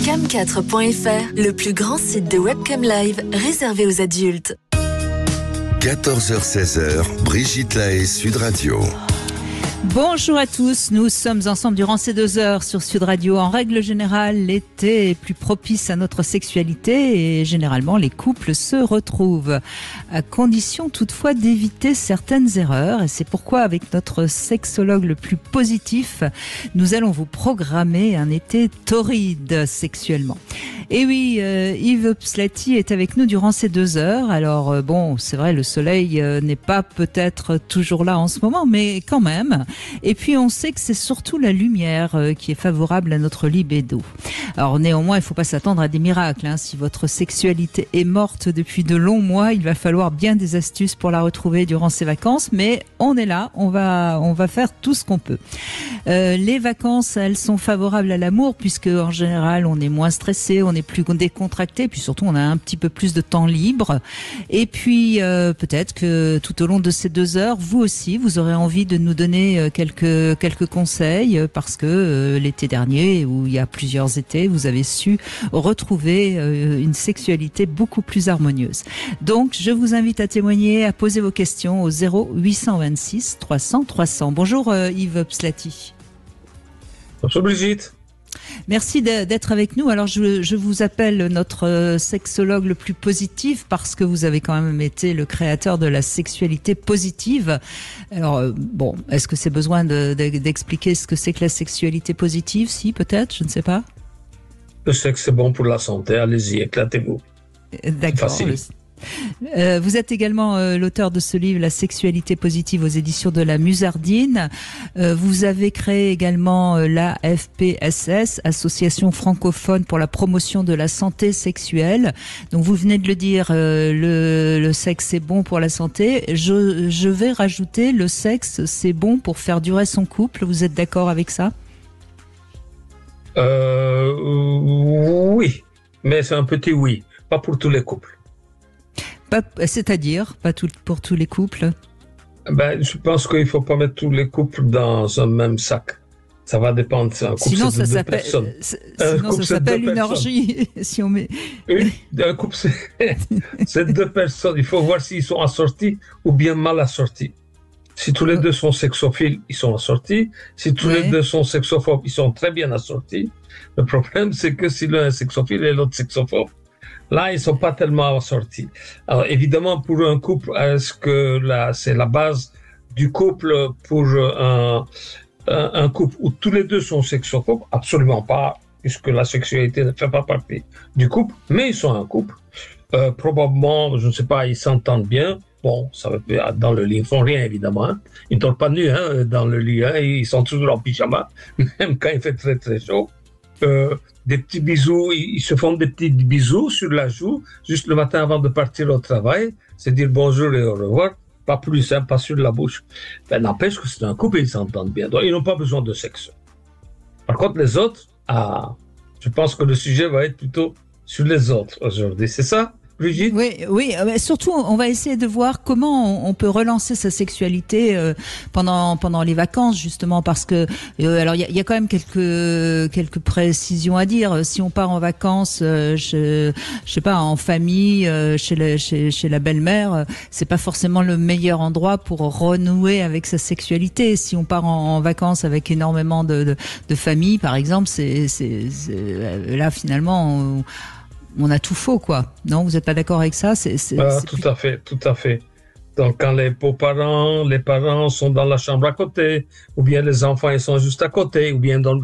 Cam4.fr, le plus grand site de webcam live réservé aux adultes. 14h-16h, Brigitte Lahaie, Sud Radio. Bonjour à tous, nous sommes ensemble durant ces 2 heures sur Sud Radio. En règle générale, l'été est plus propice à notre sexualité et généralement les couples se retrouvent, à condition toutefois d'éviter certaines erreurs. Et c'est pourquoi avec notre sexologue le plus positif, nous allons vous programmer un été torride sexuellement. Et oui, Yves Pslati est avec nous durant ces 2 heures. Alors bon, c'est vrai, le soleil n'est pas peut-être toujours là en ce moment, mais quand même. Et puis on sait que c'est surtout la lumière qui est favorable à notre libido. Alors néanmoins, il ne faut pas s'attendre à des miracles. Si votre sexualité est morte depuis de longs mois, il va falloir bien des astuces pour la retrouver durant ces vacances. Mais on est là, on va faire tout ce qu'on peut. Les vacances, elles sont favorables à l'amour puisque en général, on est moins stressé, on est plus décontracté, puis surtout on a un petit peu plus de temps libre. Et puis peut-être que tout au long de ces 2 heures, vous aussi, vous aurez envie de nous donner quelques conseils parce que l'été dernier, où il y a plusieurs étés, vous avez su retrouver une sexualité beaucoup plus harmonieuse. Donc, je vous invite à témoigner, à poser vos questions au 0826 300 300. Bonjour Yves Pslati. Bonjour Brigitte. Merci d'être avec nous. Alors, je vous appelle notre sexologue le plus positif parce que vous avez quand même été le créateur de la sexualité positive. Alors, bon, est-ce que c'est besoin d'expliquer ce que c'est que la sexualité positive? Si, peut-être, je ne sais pas. Je sais que c'est bon pour la santé. Allez-y, éclatez-vous. D'accord. Facile. Vous êtes également l'auteur de ce livre, La sexualité positive aux éditions de la Musardine. Vous avez créé également la FPSS, Association francophone pour la promotion de la santé sexuelle. Donc vous venez de le dire, le sexe c'est bon pour la santé. Je vais rajouter, le sexe c'est bon pour faire durer son couple. Vous êtes d'accord avec ça? Oui, mais c'est un petit oui, pas pour tous les couples. C'est-à-dire, pas pour tous les couples? Je pense qu'il ne faut pas mettre tous les couples dans un même sac. Ça va dépendre. Un couple, sinon, c'est ça de 2 personnes. Sinon, ça s'appelle une orgie. Si on met... Un couple, c'est 2 personnes. Il faut voir s'ils sont assortis ou bien mal assortis. Si tous les 2 sont sexophiles, ils sont assortis. Si tous les 2 sont sexophobes, ils sont très bien assortis. Le problème, c'est que si l'un est sexophile et l'autre sexophobe, là, ils ne sont pas tellement assortis. Alors, évidemment, pour un couple, est-ce que c'est la base du couple pour un couple où tous les 2 sont sexophobes? Absolument pas, puisque la sexualité ne fait pas partie du couple, mais ils sont un couple. Probablement, je ne sais pas, ils s'entendent bien. Bon, ça veut dire, dans le lit, ils ne font rien, évidemment. Ils ne dorment pas nus dans le lit. Ils sont toujours en pyjama, même quand il fait très, très chaud. Des petits bisous, ils se font des petits bisous sur la joue, juste le matin avant de partir au travail, c'est dire bonjour et au revoir, pas plus, pas sur la bouche. N'empêche que c'est un couple et ils s'entendent bien, donc ils n'ont pas besoin de sexe. Par contre, les autres, je pense que le sujet va être plutôt sur les autres aujourd'hui, c'est ça, Brigitte? Oui, surtout on va essayer de voir comment on peut relancer sa sexualité pendant les vacances, justement, parce que alors il y a quand même quelques précisions à dire. Si on part en vacances, je sais pas, en famille, chez la belle-mère, c'est pas forcément le meilleur endroit pour renouer avec sa sexualité. Si on part en vacances avec énormément de familles, par exemple, c'est là finalement on a tout faux, quoi. Non, vous n'êtes pas d'accord avec ça? Tout à fait. Donc, quand les parents sont dans la chambre à côté, ou bien les enfants ils sont juste à côté, ou bien dans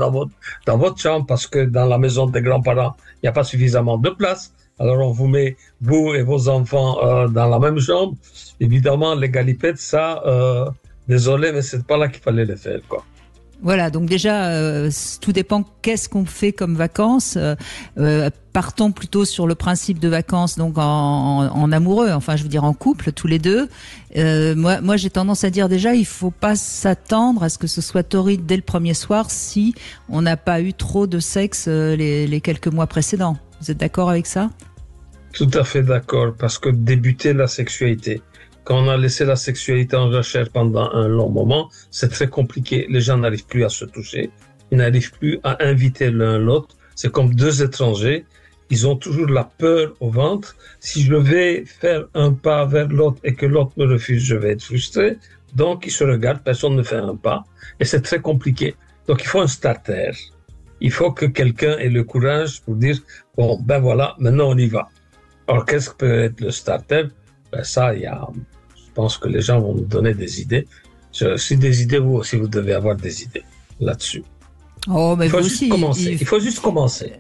votre chambre, parce que dans la maison des grands-parents, il n'y a pas suffisamment de place. Alors, on vous met, vous et vos enfants, dans la même chambre. Évidemment, les galipettes, ça, désolé, mais c'est pas là qu'il fallait les faire, quoi. Voilà, donc déjà, tout dépend qu'est-ce qu'on fait comme vacances. Partons plutôt sur le principe de vacances, donc en amoureux, enfin je veux dire en couple, tous les 2. Moi j'ai tendance à dire déjà, il faut pas s'attendre à ce que ce soit torride dès le premier soir si on n'a pas eu trop de sexe les quelques mois précédents. Vous êtes d'accord avec ça? Tout à fait d'accord, parce que débuter la sexualité, quand on a laissé la sexualité en jachère pendant un long moment, c'est très compliqué. Les gens n'arrivent plus à se toucher, ils n'arrivent plus à inviter l'un l'autre. C'est comme deux étrangers, ils ont toujours la peur au ventre. Si je vais faire un pas vers l'autre et que l'autre me refuse, je vais être frustré. Donc, ils se regardent, personne ne fait un pas. Et c'est très compliqué. Donc, il faut un starter. Il faut que quelqu'un ait le courage pour dire, bon, ben voilà, maintenant on y va. Alors, qu'est-ce que peut être le starter? Ben ça, je pense que les gens vont nous donner des idées. Si des idées, vous aussi, vous devez avoir des idées là-dessus. Oh, mais il faut vous juste aussi, commencer. Il faut juste commencer.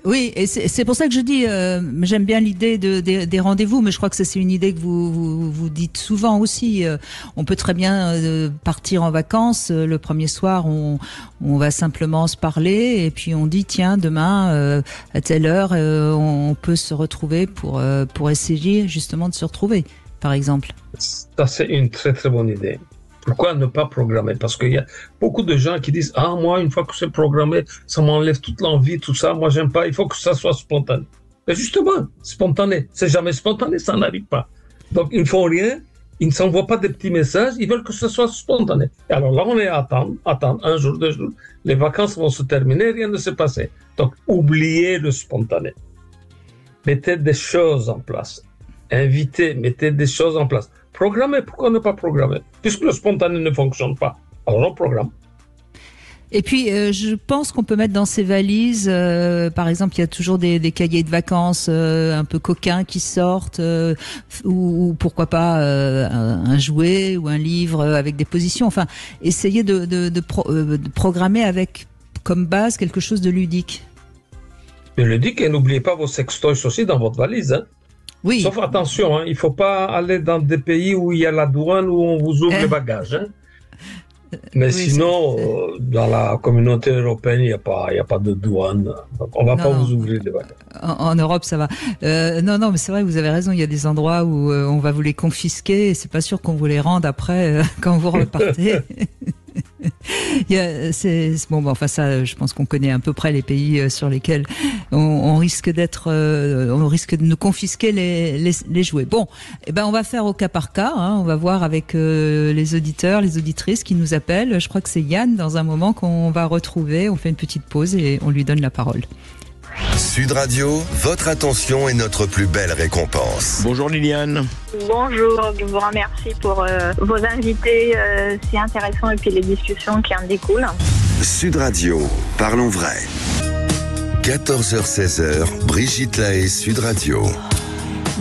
Oui, et c'est pour ça que je dis, j'aime bien l'idée des rendez-vous, mais je crois que ça c'est une idée que vous dites souvent aussi. On peut très bien partir en vacances, le premier soir on va simplement se parler et puis on dit tiens demain à telle heure on peut se retrouver pour essayer justement de se retrouver, par exemple. Ça c'est une très très bonne idée. Pourquoi ne pas programmer? Parce qu'il y a beaucoup de gens qui disent « Ah, moi, une fois que c'est programmé, ça m'enlève toute l'envie, tout ça. Moi, j'aime pas. Il faut que ça soit spontané. » Mais justement, spontané. C'est jamais spontané, ça n'arrive pas. Donc, ils ne font rien. Ils ne s'envoient pas des petits messages. Ils veulent que ce soit spontané. Et alors là, on est à attendre un jour, 2 jours. Les vacances vont se terminer, rien ne s'est passé. Donc, oubliez le spontané. Mettez des choses en place. Invitez, mettez des choses en place. Programmer, pourquoi ne pas programmer? Puisque le spontané ne fonctionne pas, alors on programme. Et puis, je pense qu'on peut mettre dans ses valises, par exemple, il y a toujours des cahiers de vacances un peu coquins qui sortent, ou pourquoi pas un jouet ou un livre avec des positions. Enfin, essayer de programmer avec comme base quelque chose de ludique. Mais ludique, et n'oubliez pas vos sextoys aussi dans votre valise, hein. Oui. Sauf attention, il ne faut pas aller dans des pays où il y a la douane, où on vous ouvre les bagages. Hein. Mais oui, sinon, dans la communauté européenne, il n'y a pas de douane. Donc on ne va pas vous ouvrir les bagages. En Europe, ça va. Non, mais c'est vrai, vous avez raison. Il y a des endroits où on va vous les confisquer et c'est pas sûr qu'on vous les rende après quand vous repartez. Enfin ça, je pense qu'on connaît à peu près les pays sur lesquels on risque on risque de nous confisquer les jouets. Bon, on va faire au cas par cas. On va voir avec les auditeurs, les auditrices qui nous appellent. Je crois que c'est Yann dans un moment qu'on va retrouver. On fait une petite pause et on lui donne la parole. Sud Radio, votre attention est notre plus belle récompense. Bonjour Liliane. Bonjour, je vous remercie pour vos invités si intéressants et puis les discussions qui en découlent. Sud Radio, parlons vrai. 14h-16h, Brigitte Lahaie, Sud Radio.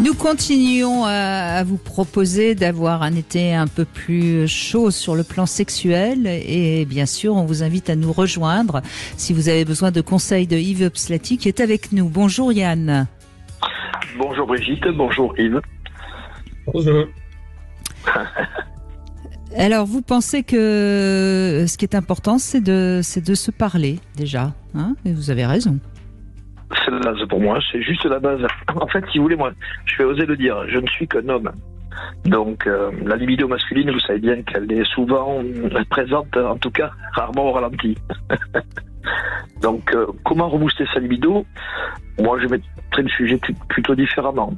Nous continuons à vous proposer d'avoir un été un peu plus chaud sur le plan sexuel et bien sûr on vous invite à nous rejoindre si vous avez besoin de conseils de Yves Pslati qui est avec nous. Bonjour Yann. Bonjour Brigitte, bonjour Yves. Bonjour. Alors vous pensez que ce qui est important c'est de se parler déjà, hein, et vous avez raison. C'est la base pour moi, c'est juste la base. En fait, si vous voulez, moi, je vais oser le dire, je ne suis qu'un homme. Donc, la libido masculine, vous savez bien qu'elle est souvent présente, en tout cas, rarement au ralenti. Donc, comment rebooster sa libido? Moi, je mettrais le sujet plutôt différemment.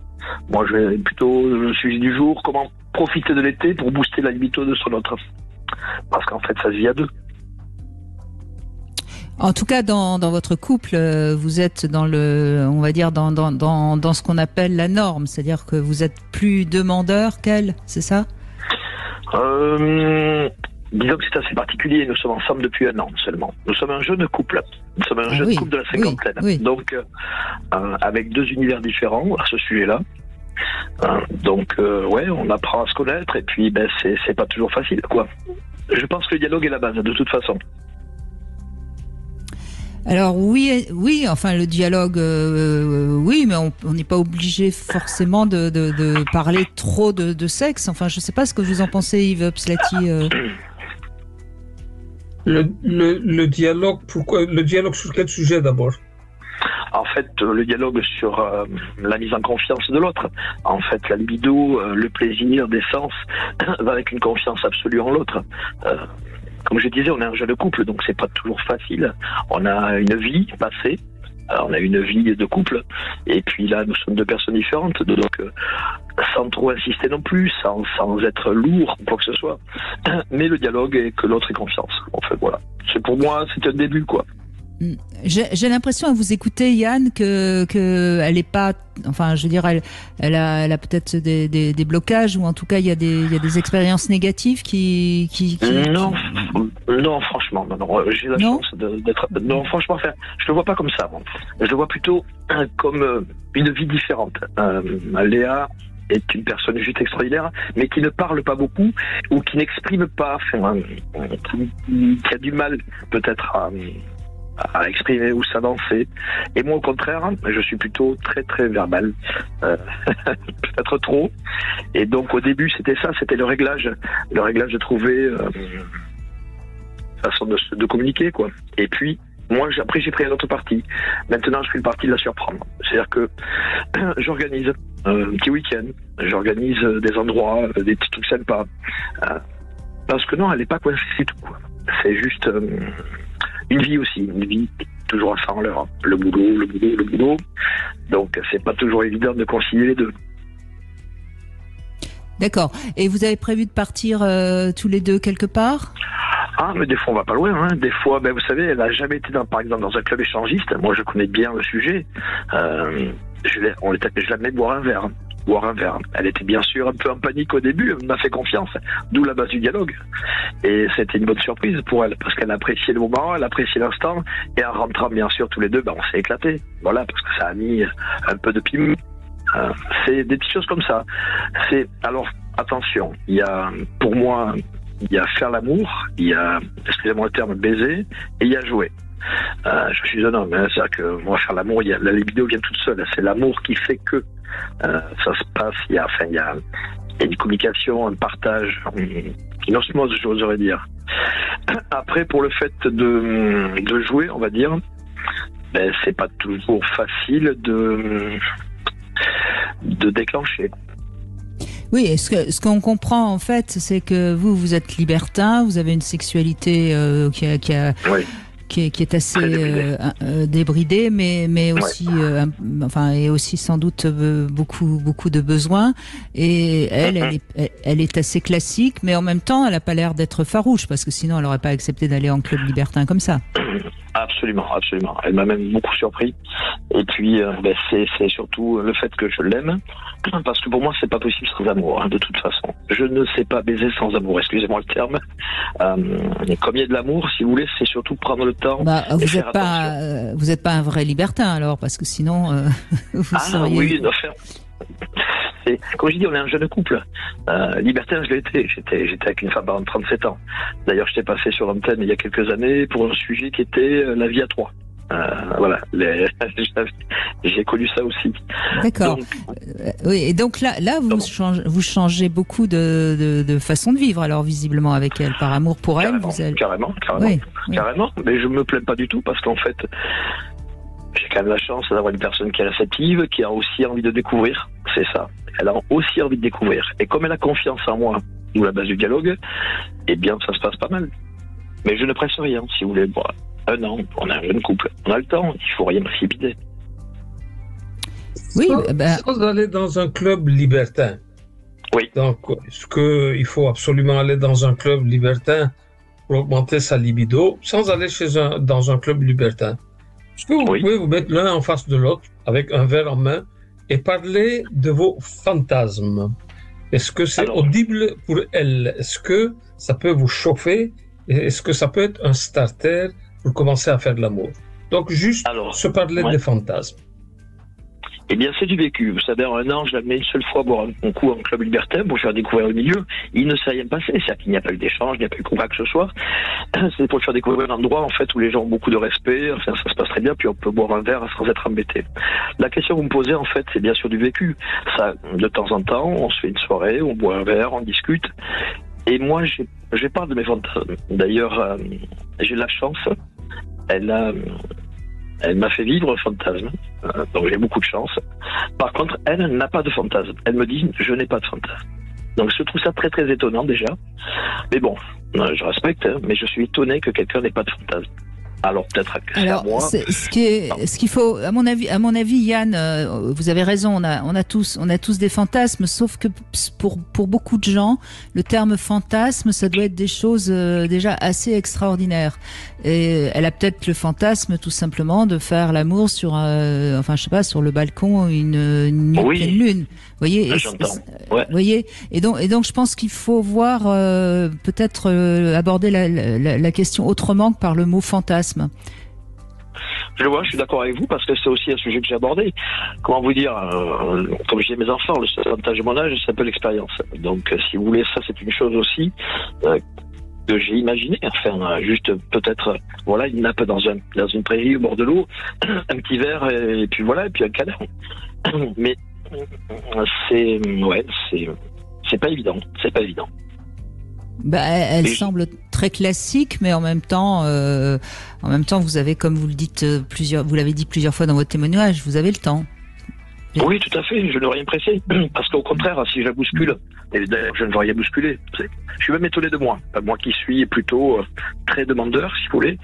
Moi, je vais plutôt le sujet du jour, comment profiter de l'été pour booster la libido de son autre. Parce qu'en fait, ça se vit à deux. En tout cas, dans votre couple, vous êtes dans on va dire dans ce qu'on appelle la norme, c'est-à-dire que vous êtes plus demandeur qu'elle, c'est ça? Disons que c'est assez particulier. Nous sommes ensemble depuis 1 an seulement. Nous sommes un jeune couple. Nous sommes un jeune couple de la cinquantaine. Oui. Donc, avec 2 univers différents à ce sujet-là. On apprend à se connaître et puis, c'est pas toujours facile, quoi. Je pense que le dialogue est la base, de toute façon. Alors oui, enfin le dialogue, oui, mais on n'est pas obligé forcément de parler trop de sexe. Enfin, je ne sais pas ce que vous en pensez, Yves Pslati. Le dialogue, pourquoi? Le dialogue sur quel sujet d'abord? En fait, le dialogue sur la mise en confiance de l'autre. En fait, la libido, le plaisir des sens, va avec une confiance absolue en l'autre. Comme je disais, on est un jeune couple, donc c'est pas toujours facile. On a une vie passée, on a une vie de couple, et puis là, nous sommes 2 personnes différentes, donc sans trop insister non plus, sans être lourd ou quoi que ce soit. Mais le dialogue est que l'autre ait confiance. En fait, voilà. Pour moi, c'est un début, quoi. J'ai l'impression à vous écouter, Yann, que elle est pas, enfin, je veux dire, elle a peut-être des blocages, ou en tout cas il y a des expériences négatives Non, franchement, non. J'ai la chance d'être. Non, franchement, je le vois pas comme ça. Moi. Je le vois plutôt comme une vie différente. Léa est une personne juste extraordinaire, mais qui ne parle pas beaucoup ou qui n'exprime pas, qui a du mal peut-être à exprimer ou s'avancer. Et moi, au contraire, je suis plutôt très très verbal, peut-être trop. Et donc au début, c'était ça, c'était le réglage de trouver façon de communiquer, quoi. Et puis moi, après, j'ai pris un autre parti. Maintenant, je fais le parti de la surprendre. C'est-à-dire que j'organise un petit week-end, j'organise des endroits, des petits trucs sympas. Parce que non, elle n'est pas coincée, c'est tout, quoi. C'est juste une vie aussi, une vie toujours à 100 à l'heure. Hein. Le boulot. Donc, c'est pas toujours évident de concilier les deux. D'accord. Et vous avez prévu de partir tous les deux quelque part ? Ah, mais des fois, on va pas loin. Hein. Des fois, vous savez, elle a jamais été, par exemple, dans un club échangiste. Moi, je connais bien le sujet. Je l'amenais boire un verre. Elle était bien sûr un peu en panique au début. Elle m'a fait confiance. D'où la base du dialogue. Et c'était une bonne surprise pour elle. Parce qu'elle appréciait le moment, elle appréciait l'instant. Et en rentrant, bien sûr, tous les deux, on s'est éclatés. Voilà, parce que ça a mis un peu de piment. C'est des petites choses comme ça. Alors, attention. Il y a, pour moi... Il y a faire l'amour, il y a, excusez-moi le terme, baiser, et il y a jouer. Je suis un homme, c'est-à-dire que moi, faire l'amour, la libido vient toute seule. C'est l'amour qui fait que ça se passe. Il y a une communication, un partage, une osmose, j'oserais dire. Après, pour le fait de jouer, on va dire, c'est pas toujours facile de déclencher. Oui, et ce qu'on comprend en fait, c'est que vous êtes libertin, vous avez une sexualité qui est assez débridée, mais aussi, et aussi sans doute beaucoup de besoins. Et elle est assez classique, mais en même temps, elle a pas l'air d'être farouche, parce que sinon, elle aurait pas accepté d'aller en club libertin comme ça. Absolument. Elle m'a même beaucoup surpris. Et puis, c'est surtout le fait que je l'aime, parce que pour moi, c'est pas possible sans amour, de toute façon. Je ne sais pas baiser sans amour, excusez-moi le terme. Comme il y a de l'amour, si vous voulez, c'est surtout prendre le temps. Vous êtes pas un vrai libertin alors, parce que sinon, vous seriez... Oui, comme je dis, on est un jeune couple. Libertin, je l'ai été. J'étais avec une femme de 37 ans. D'ailleurs, j'étais passé sur l'antenne il y a quelques années pour un sujet qui était la vie à trois. Voilà, j'ai connu ça aussi. D'accord. Oui, et donc là vous changez beaucoup de façon de vivre, alors visiblement avec elle, par amour pour elle. Carrément. Oui. Carrément. Mais je me plains pas du tout parce qu'en fait, j'ai quand même la chance d'avoir une personne qui est réceptive, qui a aussi envie de découvrir. C'est ça. Elle a aussi envie de découvrir. Et comme elle a confiance en moi, nous la base du dialogue, eh bien, ça se passe pas mal. Mais je ne presse rien, si vous voulez. Bon, 1 an, on a un jeune couple. On a le temps, il faut rien précipiter. Oui, sans aller dans un club libertin. Oui. Donc, est-ce qu'il faut absolument aller dans un club libertin pour augmenter sa libido, sans aller dans un club libertin? Est-ce que vous pouvez vous mettre l'un en face de l'autre, avec un verre en main, et parler de vos fantasmes? Est-ce que c'est audible pour elle? Est-ce que ça peut vous chauffer? Est-ce que ça peut être un starter pour commencer à faire de l'amour? Donc, juste se parler des fantasmes. Eh bien, c'est du vécu. Vous savez, en 1 an, je l'ai une seule fois boire un coup en club libertin pour faire découvrir le milieu. Il ne s'est rien passé. C'est-à-dire qu'il n'y a pas eu d'échange, il n'y a pas eu quoi que ce soit. C'est pour faire découvrir un endroit, en fait, où les gens ont beaucoup de respect. Enfin, ça se passe très bien, puis on peut boire un verre sans être embêté. La question que vous me posez, en fait, c'est bien sûr du vécu. Ça, de temps en temps, on se fait une soirée, on boit un verre, on discute. Et moi, je parle de mes fantasmes. D'ailleurs, j'ai la chance. Elle m'a fait vivre un fantasme, donc j'ai beaucoup de chance. Par contre, elle n'a pas de fantasme. Elle me dit, je n'ai pas de fantasme. Donc je trouve ça très très étonnant déjà. Mais bon, je respecte, mais je suis étonné que quelqu'un n'ait pas de fantasme. Alors peut-être que c'est à moi. Ce qu'il faut, à mon avis, Yann, vous avez raison. On a tous des fantasmes, sauf que pour beaucoup de gens, le terme fantasme, ça doit être des choses déjà assez extraordinaires. Et elle a peut-être le fantasme, tout simplement, de faire l'amour sur, sur le balcon une nuit de pleine lune. Vous voyez, voyez. Et donc, je pense qu'il faut voir peut-être aborder la question autrement que par le mot fantasme. Je le vois, je suis d'accord avec vous, parce que c'est aussi un sujet que j'ai abordé. Comment vous dire, comme je dis à mes enfants, le seul avantage de mon âge, c'est un peu l'expérience. Donc, si vous voulez, ça, c'est une chose aussi que j'ai imaginé, enfin, juste peut-être, voilà, une nappe dans une prairie au bord de l'eau, un petit verre, et puis voilà, et puis un câlin. Mais c'est pas évident, Elle semble très classique, mais en même temps, vous avez, comme vous le dites vous l'avez dit plusieurs fois dans votre témoignage, vous avez le temps. Oui, tout à fait, je ne veux rien presser. Parce qu'au contraire, si je la bouscule, et d'ailleurs, je ne veux rien bousculer. Je suis même étonné de moi. Moi qui suis plutôt très demandeur, si vous voulez.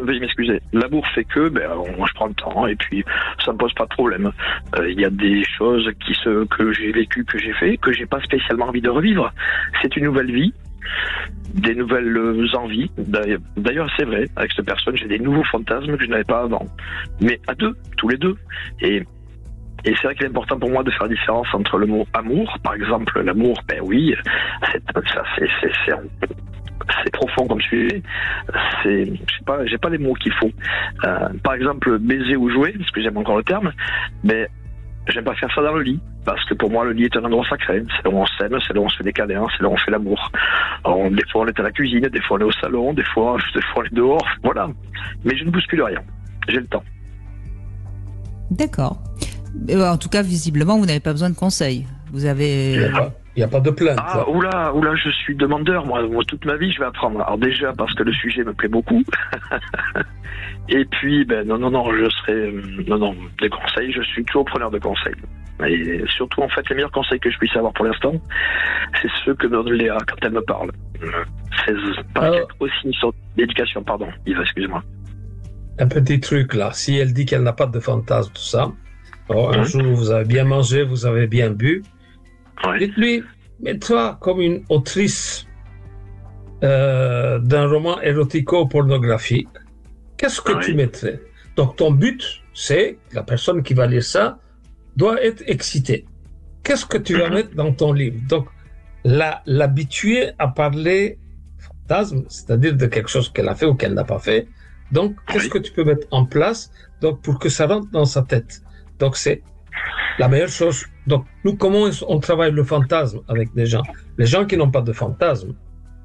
Veuillez m'excuser. L'amour fait que, moi je prends le temps, et puis ça me pose pas de problème. Il y a des choses que j'ai vécues, que j'ai fait, que j'ai pas spécialement envie de revivre. C'est une nouvelle vie. Des nouvelles envies. D'ailleurs, c'est vrai, avec cette personne, j'ai des nouveaux fantasmes que je n'avais pas avant. Mais à deux, tous les deux. Et c'est vrai qu'il est important pour moi de faire la différence entre le mot amour, par exemple, l'amour, oui, c'est profond comme sujet. J'ai pas les mots qu'il faut. Par exemple, baiser ou jouer, parce que j'aime encore le terme, mais j'aime pas faire ça dans le lit, parce que pour moi le lit est un endroit sacré. C'est là où on s'aime, c'est là où on se fait des câlins, c'est là où on fait l'amour. Des fois on est à la cuisine, des fois on est au salon, des fois on est dehors, voilà. Mais je ne bouscule rien, j'ai le temps. D'accord. En tout cas, visiblement, vous n'avez pas besoin de conseils. Vous avez... Il n'y a pas de plainte. Ah, oula, je suis demandeur. Moi, toute ma vie, je vais apprendre. Alors déjà, parce que le sujet me plaît beaucoup. Et puis, des conseils, je suis toujours preneur de conseils. Et surtout, en fait, les meilleurs conseils que je puisse avoir pour l'instant, c'est ceux que donne Léa quand elle me parle. C'est aussi une sorte d'éducation, pardon. Yves, excusez-moi. Un petit truc là, si elle dit qu'elle n'a pas de fantasme, tout ça, un jour vous avez bien mangé, vous avez bien bu, dites-lui, mets-toi comme une autrice d'un roman érotico-pornographique. Qu'est-ce que tu mettrais? Donc ton but, c'est que la personne qui va lire ça doit être excitée. Qu'est-ce que tu vas mettre dans ton livre? Donc l'habituer à parler fantasme, c'est-à-dire de quelque chose qu'elle a fait ou qu'elle n'a pas fait. Donc, qu'est-ce que tu peux mettre en place pour que ça rentre dans sa tête? Donc, c'est la meilleure chose. Donc, nous, comment on travaille le fantasme avec des gens? Les gens qui n'ont pas de fantasme.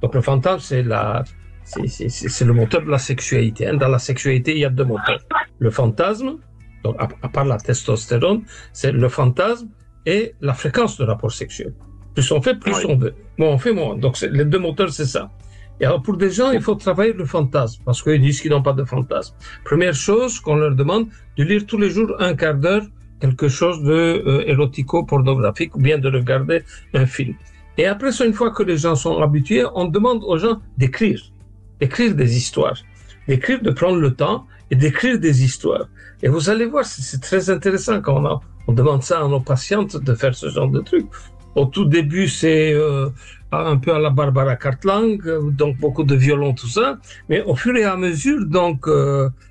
Donc, le fantasme, c'est le moteur de la sexualité. Dans la sexualité, il y a deux moteurs. Le fantasme, donc à part la testostérone, c'est le fantasme et la fréquence de rapport sexuel. Plus on fait, plus on veut. Moins on fait, moins. Donc, les deux moteurs, c'est ça. Et alors, pour des gens, il faut travailler le fantasme, parce qu'ils disent qu'ils n'ont pas de fantasme. Première chose qu'on leur demande, de lire tous les jours un quart d'heure quelque chose de érotico-pornographique, ou bien de regarder un film. Et après ça, une fois que les gens sont habitués, on demande aux gens d'écrire des histoires, de prendre le temps et d'écrire des histoires. Et vous allez voir, c'est très intéressant quand on demande ça à nos patientes de faire ce genre de truc. Au tout début, c'est un peu à la Barbara Cartland, donc beaucoup de violon, tout ça. Mais au fur et à mesure, donc,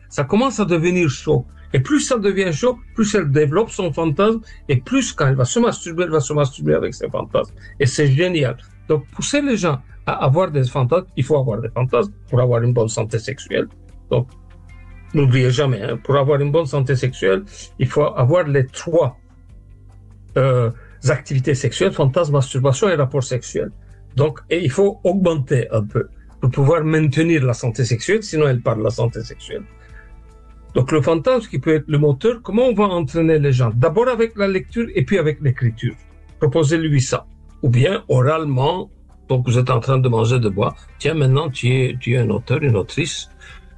ça commence à devenir chaud. Et plus ça devient chaud, plus elle développe son fantasme. Et plus, quand elle va se masturber, elle va se masturber avec ses fantasmes. Et c'est génial. Donc, pousser les gens à avoir des fantasmes, il faut avoir des fantasmes pour avoir une bonne santé sexuelle. Donc, n'oubliez jamais, pour avoir une bonne santé sexuelle, il faut avoir les trois activités sexuelles, fantasme, masturbation et rapport sexuel. Donc, et il faut augmenter un peu pour pouvoir maintenir la santé sexuelle, sinon elle perd la santé sexuelle. Donc, le fantasme qui peut être le moteur, comment on va entraîner les gens? D'abord avec la lecture et puis avec l'écriture. Proposez-lui ça. Ou bien, oralement, donc vous êtes en train de manger, de boire. Tiens, maintenant, tu es un auteur, une autrice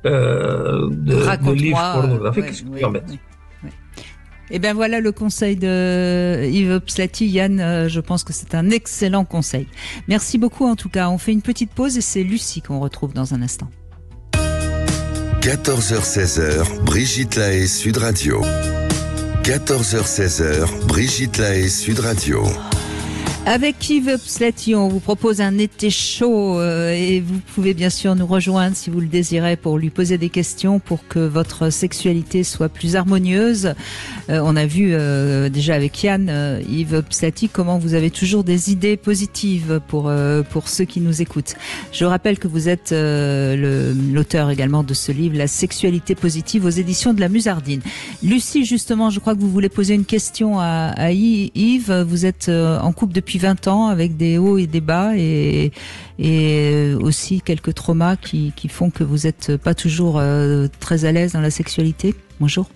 de livres pornographiques. Qu'est-ce que tu vas mettre? Eh bien voilà le conseil de Yves Pslati. Yann, je pense que c'est un excellent conseil. Merci beaucoup en tout cas. On fait une petite pause et c'est Lucie qu'on retrouve dans un instant. 14h-16h, Brigitte Lahaie, Sud Radio. 14h-16h, Brigitte Lahaie, Sud Radio. Avec Yves Pslati, on vous propose un été chaud et vous pouvez bien sûr nous rejoindre si vous le désirez pour lui poser des questions pour que votre sexualité soit plus harmonieuse. On a vu déjà avec Yann, Yves Pslati, comment vous avez toujours des idées positives pour ceux qui nous écoutent. Je rappelle que vous êtes l'auteur également de ce livre, La sexualité positive, aux éditions de la Musardine. Lucie, justement, je crois que vous voulez poser une question à Yves. Vous êtes en couple depuis 20 ans avec des hauts et des bas et aussi quelques traumas qui font que vous n'êtes pas toujours très à l'aise dans la sexualité. Bonjour.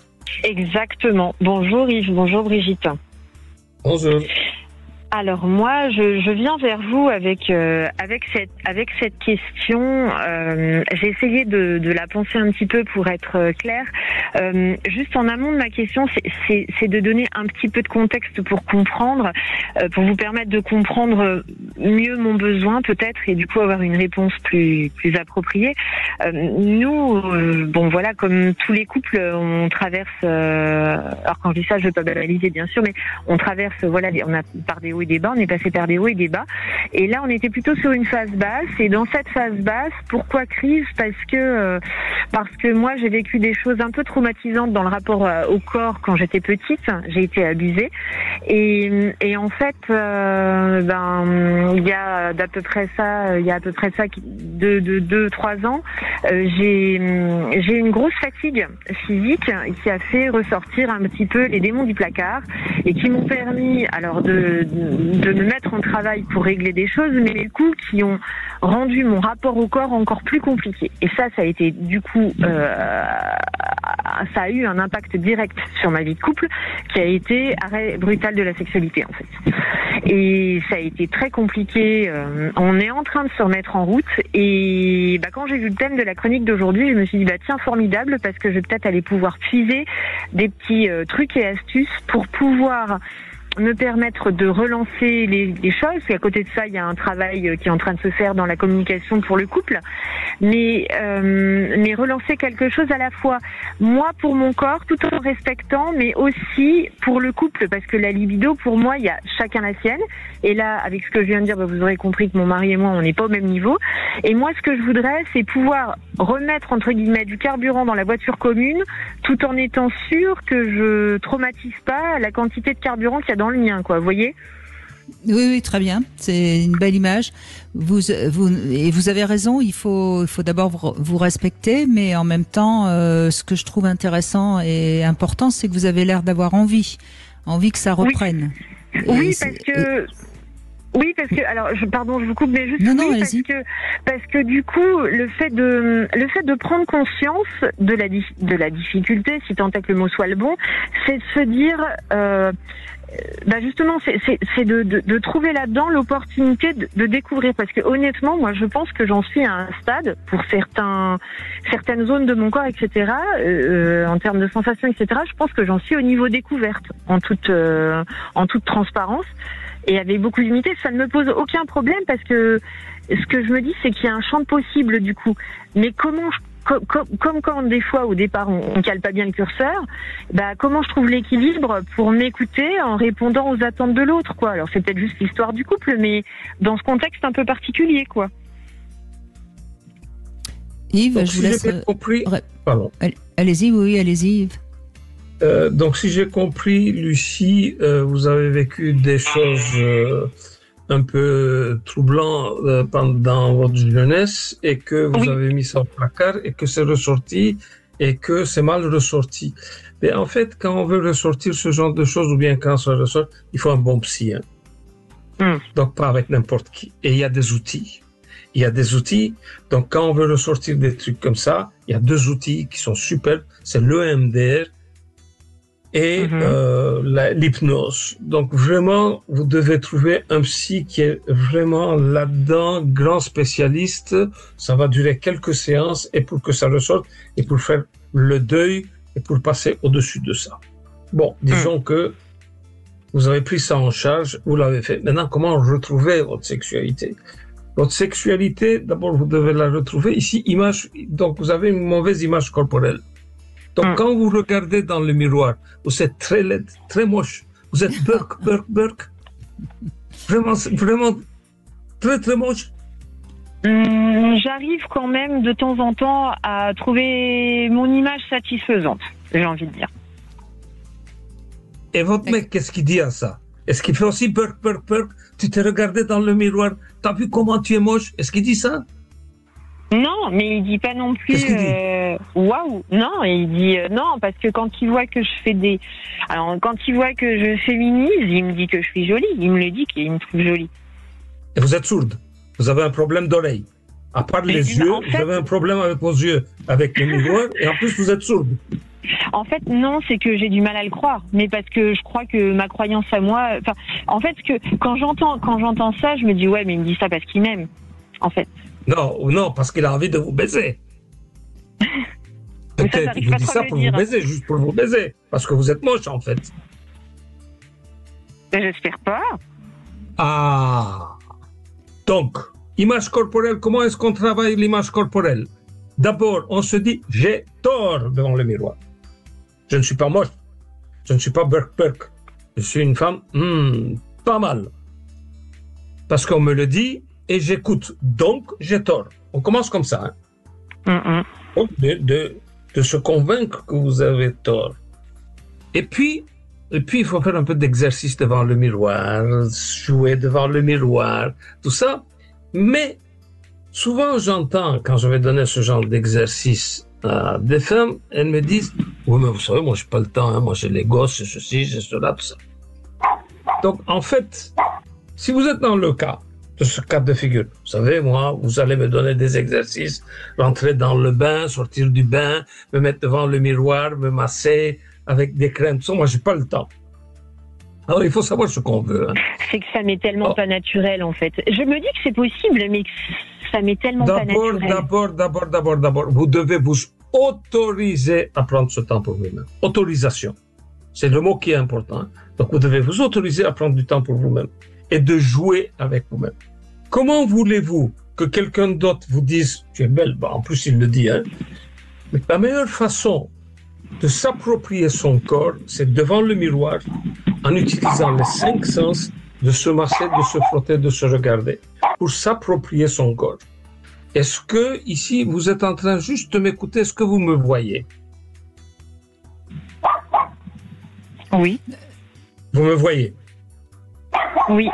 Exactement. Bonjour Yves, bonjour Brigitte. Bonjour. Alors moi, je viens vers vous avec cette question. J'ai essayé de la penser un petit peu pour être claire. Juste en amont de ma question, c'est de donner un petit peu de contexte pour comprendre, pour vous permettre de comprendre mieux mon besoin peut-être et du coup avoir une réponse plus appropriée. Nous, bon voilà, comme tous les couples, on traverse. Alors quand je dis ça, je ne veux pas banaliser bien sûr, mais on traverse voilà, on a par des hauts et des bas, on est passé par des hauts et des bas. Et là, on était plutôt sur une phase basse. Et dans cette phase basse, pourquoi crise ? Parce que moi, j'ai vécu des choses un peu traumatisantes dans le rapport au corps quand j'étais petite. J'ai été abusée. Et en fait, il y a à peu près ça 2-3 ans, j'ai une grosse fatigue physique qui a fait ressortir un petit peu les démons du placard et qui m'ont permis alors de me mettre en travail pour régler des choses, mais les coups qui ont rendu mon rapport au corps encore plus compliqué. Et ça a été du coup, ça a eu un impact direct sur ma vie de couple, qui a été arrêt brutal de la sexualité en fait. Et ça a été très compliqué. On est en train de se remettre en route. Et quand j'ai vu le thème de la chronique d'aujourd'hui, je me suis dit tiens, formidable, parce que je vais peut-être aller pouvoir puiser des petits trucs et astuces pour pouvoir me permettre de relancer les choses. Et à côté de ça, il y a un travail qui est en train de se faire dans la communication pour le couple, mais relancer quelque chose à la fois, moi pour mon corps, tout en respectant, mais aussi pour le couple, parce que la libido, pour moi, il y a chacun la sienne. Et là, avec ce que je viens de dire, vous aurez compris que mon mari et moi, on n'est pas au même niveau. Et moi, ce que je voudrais, c'est pouvoir remettre, entre guillemets, du carburant dans la voiture commune, tout en étant sûr que je traumatise pas la quantité de carburant qu'il y a dans le mien, quoi, vous voyez ? Oui, très bien. C'est une belle image. Vous avez raison. Il faut d'abord vous respecter, mais en même temps, ce que je trouve intéressant et important, c'est que vous avez l'air d'avoir envie que ça reprenne. Oui, parce que alors je vous coupe, mais juste parce que du coup le fait de prendre conscience de la difficulté, si tant est que le mot soit le bon, c'est de se dire justement c'est de trouver là-dedans l'opportunité de découvrir, parce que honnêtement moi je pense que j'en suis à un stade pour certaines zones de mon corps, etc., en termes de sensations, etc., je pense que j'en suis au niveau découverte en toute transparence. Et avec beaucoup d'humilité, ça ne me pose aucun problème, parce que ce que je me dis, c'est qu'il y a un champ de possible du coup. Mais comment, comme quand des fois au départ on cale pas bien le curseur, comment je trouve l'équilibre pour m'écouter en répondant aux attentes de l'autre, quoi. Alors c'est peut-être juste l'histoire du couple, mais dans ce contexte un peu particulier, quoi. Yves, donc, je vous laisse. Compris... Pardon. Allez-y, allez-y, Yves. Donc, si j'ai compris, Lucie, vous avez vécu des choses un peu troublantes pendant votre jeunesse, et que vous avez mis ça au placard et que c'est ressorti et que c'est mal ressorti. Mais en fait, quand on veut ressortir ce genre de choses, ou bien quand ça ressort, il faut un bon psy. Donc, pas avec n'importe qui. Et il y a des outils. Donc, quand on veut ressortir des trucs comme ça, il y a 2 outils qui sont superbes. C'est l'EMDR et l'hypnose. Donc vraiment, vous devez trouver un psy qui est vraiment là-dedans, grand spécialiste. Ça va durer quelques séances, et pour que ça ressorte, et pour faire le deuil, et pour passer au-dessus de ça. Bon, disons que vous avez pris ça en charge, vous l'avez fait. Maintenant, comment retrouver votre sexualité ? Votre sexualité, d'abord, vous devez la retrouver. Ici, image, donc vous avez une mauvaise image corporelle. Donc, quand vous regardez dans le miroir, vous êtes très laide, très moche. Vous êtes burk. Vraiment, très, très moche. J'arrive quand même de temps en temps à trouver mon image satisfaisante, j'ai envie de dire. Et votre mec, qu'est-ce qu'il dit à ça? Est-ce qu'il fait aussi burk? Tu t'es regardé dans le miroir, t'as vu comment tu es moche? Est-ce qu'il dit ça? Non, mais il dit pas non plus Qu'est-ce qu'il dit? Waouh. Non, il dit non, parce que quand il voit que je fais quand il voit que je féminise, il me dit que je suis jolie. Il me le dit qu'il me trouve jolie. Et vous êtes sourde. Vous avez un problème d'oreille. À part les yeux, vous avez un problème avec vos yeux, avec le miroir, et en plus vous êtes sourde. En fait, non, c'est que j'ai du mal à le croire. Mais parce que je crois que ma croyance à moi... en fait, quand j'entends ça, je me dis, ouais, mais il me dit ça parce qu'il m'aime, en fait. Non, parce qu'il a envie de vous baiser. Peut-être qu'il vous dit ça pour vous baiser, juste pour vous baiser. Parce que vous êtes moche, en fait. Ben, j'espère pas. Ah. Donc, image corporelle, comment est-ce qu'on travaille l'image corporelle? D'abord, on se dit, j'ai tort devant le miroir. Je ne suis pas moche. Je ne suis pas burk. Je suis une femme pas mal. Parce qu'on me le dit et j'écoute. Donc, j'ai tort. On commence comme ça. Hein. Donc, de se convaincre que vous avez tort. Et puis, il faut faire un peu d'exercice devant le miroir, jouer devant le miroir, tout ça. Mais souvent, j'entends, quand je vais donner ce genre d'exercice à des femmes, elles me disent « Oui, mais vous savez, moi, j'ai pas le temps, hein. Moi, j'ai les gosses, j'ai ceci, j'ai cela, tout ça. » Donc, en fait, si vous êtes dans le cas de ce cas de figure, vous savez, moi, vous allez me donner des exercices, rentrer dans le bain, sortir du bain, me mettre devant le miroir, me masser avec des crèmes, tout ça, moi, j'ai pas le temps. Alors, il faut savoir ce qu'on veut. Hein. C'est que ça m'est tellement pas naturel, en fait. Je me dis que c'est possible, mais que ça m'est tellement pas naturel. D'abord, vous devez vous autoriser à prendre ce temps pour vous-même. Autorisation. C'est le mot qui est important. Donc, vous devez vous autoriser à prendre du temps pour vous-même et de jouer avec vous-même. Comment voulez-vous que quelqu'un d'autre vous dise « Tu es belle », en plus, il le dit, hein. Mais la meilleure façon de s'approprier son corps, c'est devant le miroir, en utilisant les 5 sens, de se masser, de se frotter, de se regarder, pour s'approprier son corps. Est-ce que, ici, vous êtes en train juste de m'écouter? Est-ce que vous me voyez? Oui. Vous me voyez? Oui.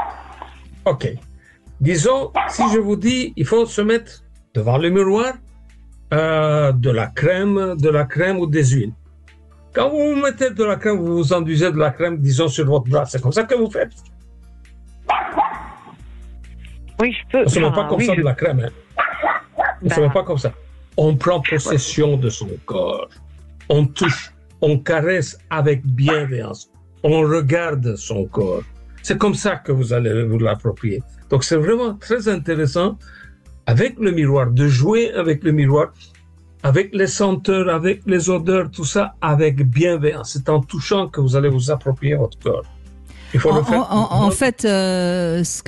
OK. Disons, si je vous dis, il faut se mettre devant le miroir, de la crème ou des huiles. Quand vous vous mettez de la crème, vous vous enduisez de la crème, disons, sur votre bras. C'est comme ça que vous faites? Oui, je peux. On ne se met pas comme ça de la crème. Hein. On ne se met pas comme ça. On prend possession de son corps. On touche, on caresse avec bienveillance. On regarde son corps. C'est comme ça que vous allez vous l'approprier. Donc, c'est vraiment très intéressant, avec le miroir, de jouer avec le miroir, avec les senteurs, avec les odeurs, tout ça, avec bienveillance. C'est en touchant que vous allez vous approprier votre corps. Il faut le faire. En fait, ce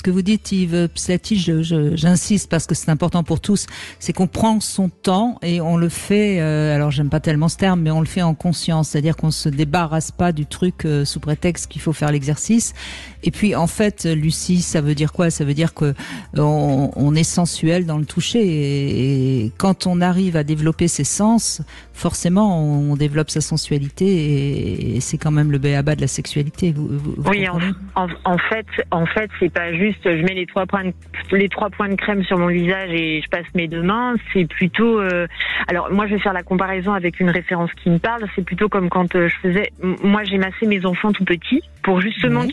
que vous dites, Yves Pslati, j'insiste parce que c'est important pour tous, c'est qu'on prend son temps et on le fait, alors j'aime pas tellement ce terme, mais on le fait en conscience, c'est-à-dire qu'on se débarrasse pas du truc sous prétexte qu'il faut faire l'exercice. Et puis en fait, Lucie, ça veut dire quoi? Ça veut dire que on est sensuel dans le toucher et quand on arrive à développer ses sens, forcément on développe sa sensualité et c'est quand même le b.a.-ba de la sexualité. Oui, en fait, c'est pas juste je mets les trois points de crème sur mon visage et je passe mes 2 mains. C'est plutôt, alors moi je vais faire la comparaison avec une référence qui me parle. C'est plutôt comme quand moi j'ai massé mes enfants tout petits pour justement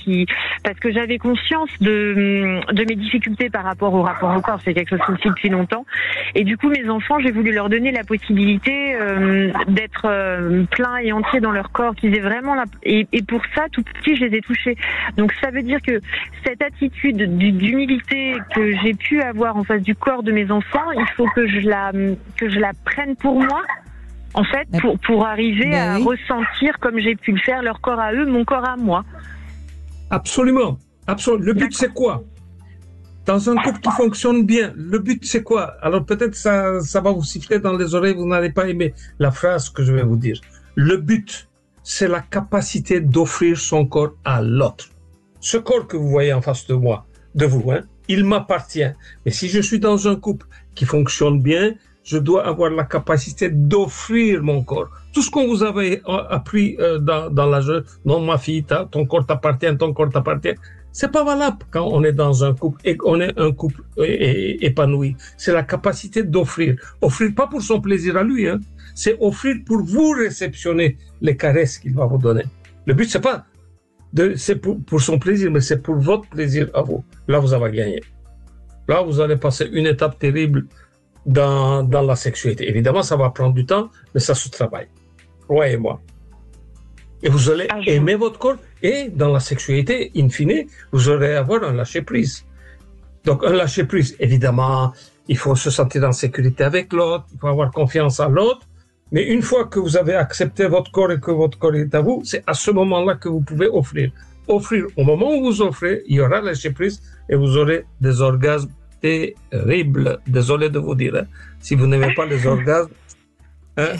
parce que j'avais conscience de mes difficultés par rapport au rapport au corps. C'est quelque chose qui me suit depuis longtemps. Et du coup mes enfants, j'ai voulu leur donner la possibilité d'être pleins et entiers dans leur corps, qu'ils aient vraiment et pour ça tout petit je les ai touchés. Donc ça veut dire que cette attitude d'humilité que j'ai pu avoir en face du corps de mes enfants, il faut que je la prenne pour moi, en fait, pour arriver à ressentir comme j'ai pu le faire leur corps à eux, mon corps à moi. Absolument. Le but c'est quoi? Dans un couple qui fonctionne bien, le but c'est quoi? Alors peut-être ça va vous siffler dans les oreilles, vous n'allez pas aimer la phrase que je vais vous dire. Le but, c'est la capacité d'offrir son corps à l'autre. Ce corps que vous voyez en face de moi, de vous, il m'appartient. Mais si je suis dans un couple qui fonctionne bien, je dois avoir la capacité d'offrir mon corps. Tout ce qu'on vous avait appris dans la jeune, non ma fille, ton corps t'appartient, c'est pas valable quand on est dans un couple et qu'on est un couple épanoui. C'est la capacité d'offrir. Offrir pas pour son plaisir à lui, c'est offrir pour vous réceptionner les caresses qu'il va vous donner. Le but, c'est pas c'est pour son plaisir, mais c'est pour votre plaisir à vous. Là, vous avez gagné. Là, vous allez passer une étape terrible dans la sexualité. Évidemment, ça va prendre du temps, mais ça se travaille. Croyez-moi. Et vous allez aimer votre corps. Et dans la sexualité, in fine, vous allez avoir un lâcher-prise. Donc, un lâcher-prise, évidemment, il faut se sentir en sécurité avec l'autre, il faut avoir confiance en l'autre. Mais une fois que vous avez accepté votre corps et que votre corps est à vous, c'est à ce moment-là que vous pouvez offrir. Offrir. Au moment où vous offrez, il y aura lâcher-prise et vous aurez des orgasmes terribles. Désolé de vous dire. Si vous n'aimez pas les orgasmes,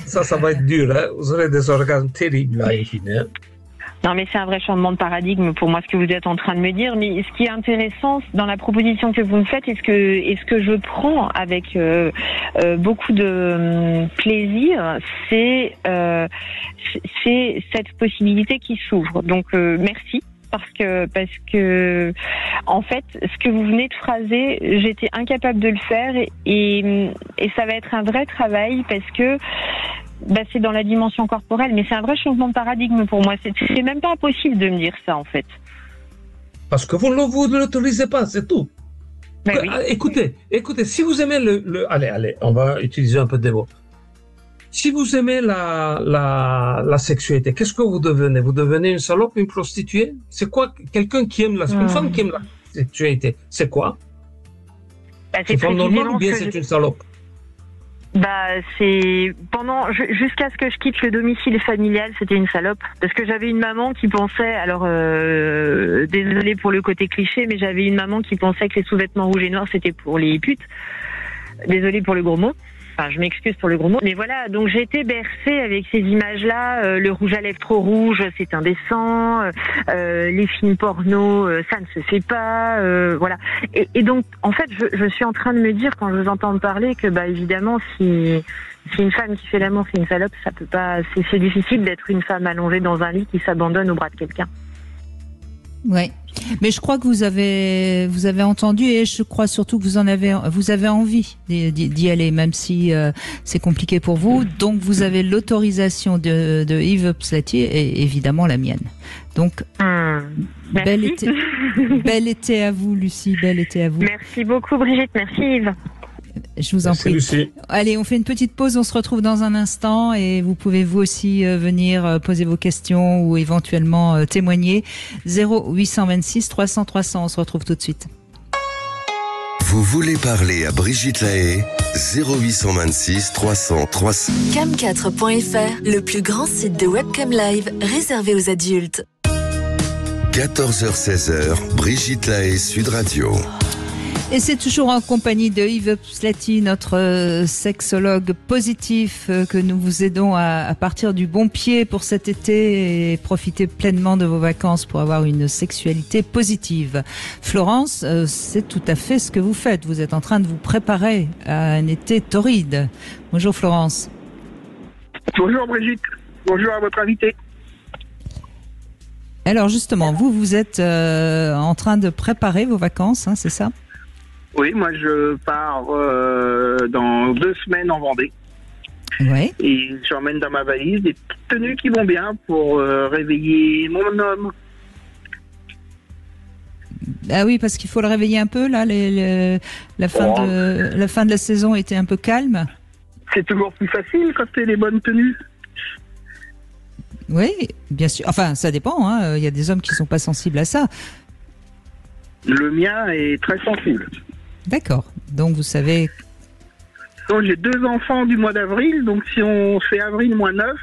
ça va être dur. Vous aurez des orgasmes terribles là, in fine. Non, mais c'est un vrai changement de paradigme pour moi, ce que vous êtes en train de me dire. Mais ce qui est intéressant dans la proposition que vous me faites, et ce que je prends avec beaucoup de plaisir, c'est cette possibilité qui s'ouvre. Donc, merci. Parce que, en fait, ce que vous venez de phraser, j'étais incapable de le faire et ça va être un vrai travail parce que c'est dans la dimension corporelle, mais c'est un vrai changement de paradigme pour moi. C'est même pas impossible de me dire ça, en fait. Parce que vous ne l'autorisez pas, c'est tout. Ben oui. Écoutez, si vous aimez allez, on va utiliser un peu de mots. Si vous aimez la sexualité, qu'est-ce que vous devenez? Vous devenez une salope, une prostituée? C'est quoi? Quelqu'un qui aime une femme qui aime la sexualité, c'est quoi? C'est une femme normale ou bien c'est une salope? C'est jusqu'à ce que je quitte le domicile familial, c'était une salope. Parce que j'avais une maman qui pensait, désolé pour le côté cliché, mais j'avais une maman qui pensait que les sous-vêtements rouges et noirs c'était pour les putes. Désolé pour le gros mot. Enfin, je m'excuse pour le gros mot, mais voilà, donc j'ai été bercée avec ces images-là, le rouge à lèvres trop rouge, c'est indécent, les films porno, ça ne se fait pas, voilà. Et donc, en fait, je suis en train de me dire, quand je vous entends parler, que évidemment, si une femme qui fait l'amour, c'est une salope, ça peut pas, c'est difficile d'être une femme allongée dans un lit qui s'abandonne au bras de quelqu'un. Ouais. Mais je crois que vous avez entendu et je crois surtout que vous avez envie d'y aller, même si c'est compliqué pour vous. Donc vous avez l'autorisation de Yves Pslati et évidemment la mienne. Donc bel été à vous, Lucie, bel été à vous. Merci beaucoup, Brigitte. Merci, Yves. Je vous en prie. Lucie. Allez, on fait une petite pause, on se retrouve dans un instant et vous pouvez vous aussi venir poser vos questions ou éventuellement témoigner. 0826 300 300, on se retrouve tout de suite. Vous voulez parler à Brigitte Lahaie? 0826 300 300. Cam4.fr, le plus grand site de webcam live réservé aux adultes. 14h-16h, Brigitte Lahaie, Sud Radio. Et c'est toujours en compagnie de Yves Pslati, notre sexologue positif, que nous vous aidons à partir du bon pied pour cet été et profiter pleinement de vos vacances pour avoir une sexualité positive. Florence, c'est tout à fait ce que vous faites. Vous êtes en train de vous préparer à un été torride. Bonjour Florence. Bonjour Brigitte. Bonjour à votre invité. Alors justement, vous êtes en train de préparer vos vacances, c'est ça ? Oui, moi je pars dans 2 semaines en Vendée. Oui. Et j'emmène dans ma valise des petites tenues qui vont bien pour réveiller mon homme. Ah oui, parce qu'il faut le réveiller un peu, là, la fin de la saison était un peu calme. C'est toujours plus facile quand c'est les bonnes tenues. Oui, bien sûr. Enfin, ça dépend, il y a des hommes qui ne sont pas sensibles à ça. Le mien est très sensible. D'accord. Donc, vous savez... Donc, j'ai 2 enfants du mois d'avril. Donc, si on fait avril moins 9,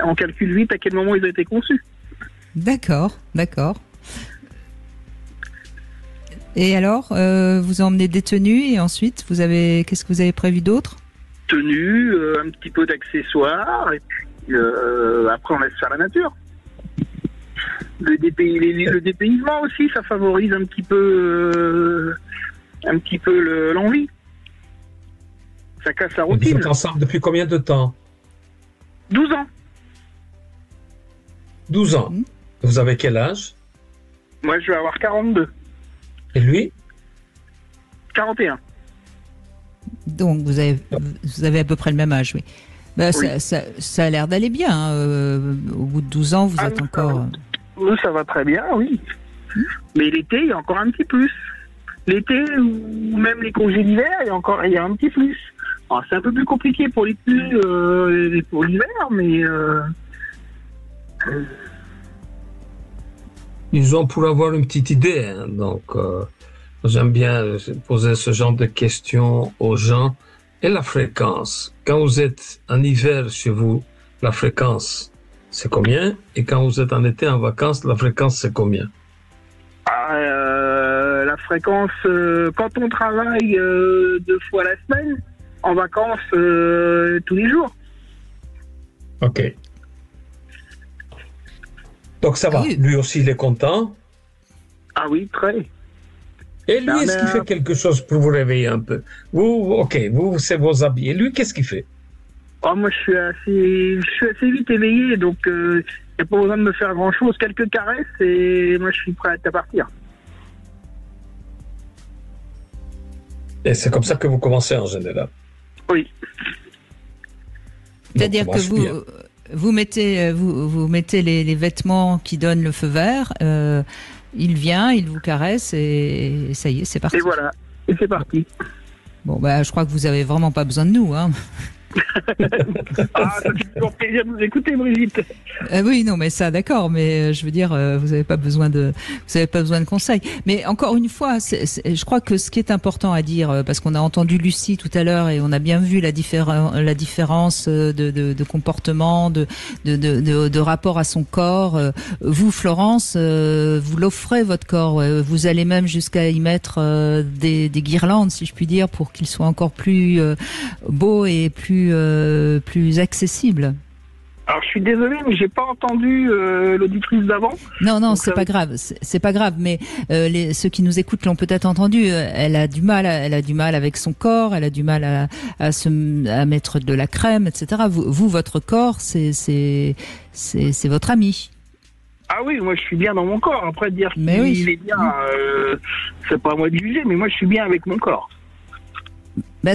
on calcule vite à quel moment ils ont été conçus. D'accord. Et alors, vous emmenez des tenues et ensuite, qu'est-ce que vous avez prévu d'autre? Tenue, un petit peu d'accessoires, et puis après on laisse faire la nature. Le dépaysement aussi, ça favorise un petit peu l'envie. Ça casse la routine. Vous êtes ensemble depuis combien de temps? 12 ans. 12 ans. Vous avez quel âge? Moi, je vais avoir 42. Et lui? 41. Donc, vous avez à peu près le même âge, oui. Bah, oui. Ça a l'air d'aller bien. Hein. Au bout de 12 ans, vous êtes encore... Ça va très bien, oui. Mais l'été, il y a encore un petit plus. L'été, ou même les congés d'hiver, il y a un petit plus. Alors, c'est un peu plus compliqué pour pour l'hiver, mais... Disons, pour avoir une petite idée, hein, donc j'aime bien poser ce genre de questions aux gens. Et la fréquence, quand vous êtes en hiver chez vous, la fréquence, c'est combien? Et quand vous êtes en été, en vacances, la fréquence, c'est combien? La fréquence, quand on travaille 2 fois la semaine, en vacances tous les jours. Ok. Donc ça va, lui aussi il est content. Ah oui, très. Et lui, est-ce qu'il fait quelque chose pour vous réveiller un peu? Vous, c'est vos habits. Et lui, qu'est-ce qu'il fait? Moi, je suis assez vite éveillé, donc il n'y a pas besoin de me faire grand-chose. Quelques caresses et moi, je suis prêt à partir. Et c'est comme ça que vous commencez en général? Oui. C'est-à-dire que vous mettez les vêtements qui donnent le feu vert, il vient, il vous caresse et ça y est, c'est parti. Et voilà, et c'est parti. Bon, je crois que vous avez vraiment pas besoin de nous, hein. Ça fait toujours plaisir de vous écouter, Brigitte. Oui, non, mais ça, d'accord, mais je veux dire, vous n'avez pas besoin de conseils. Mais encore une fois, je crois que ce qui est important à dire, parce qu'on a entendu Lucie tout à l'heure et on a bien vu la différence de comportement, de rapport à son corps. Vous, Florence, vous l'offrez votre corps. Vous allez même jusqu'à y mettre des guirlandes, si je puis dire, pour qu'il soit encore plus beau et plus accessible. Alors je suis désolé, mais j'ai pas entendu l'auditrice d'avant. Non, c'est pas grave, c'est pas grave. Mais ceux qui nous écoutent l'ont peut-être entendu. Elle a du mal avec son corps. Elle a du mal à mettre de la crème, etc. Vous, votre corps, c'est votre ami. Ah oui, moi je suis bien dans mon corps. Après dire qu'il est bien, c'est pas à moi de juger, mais moi je suis bien avec mon corps.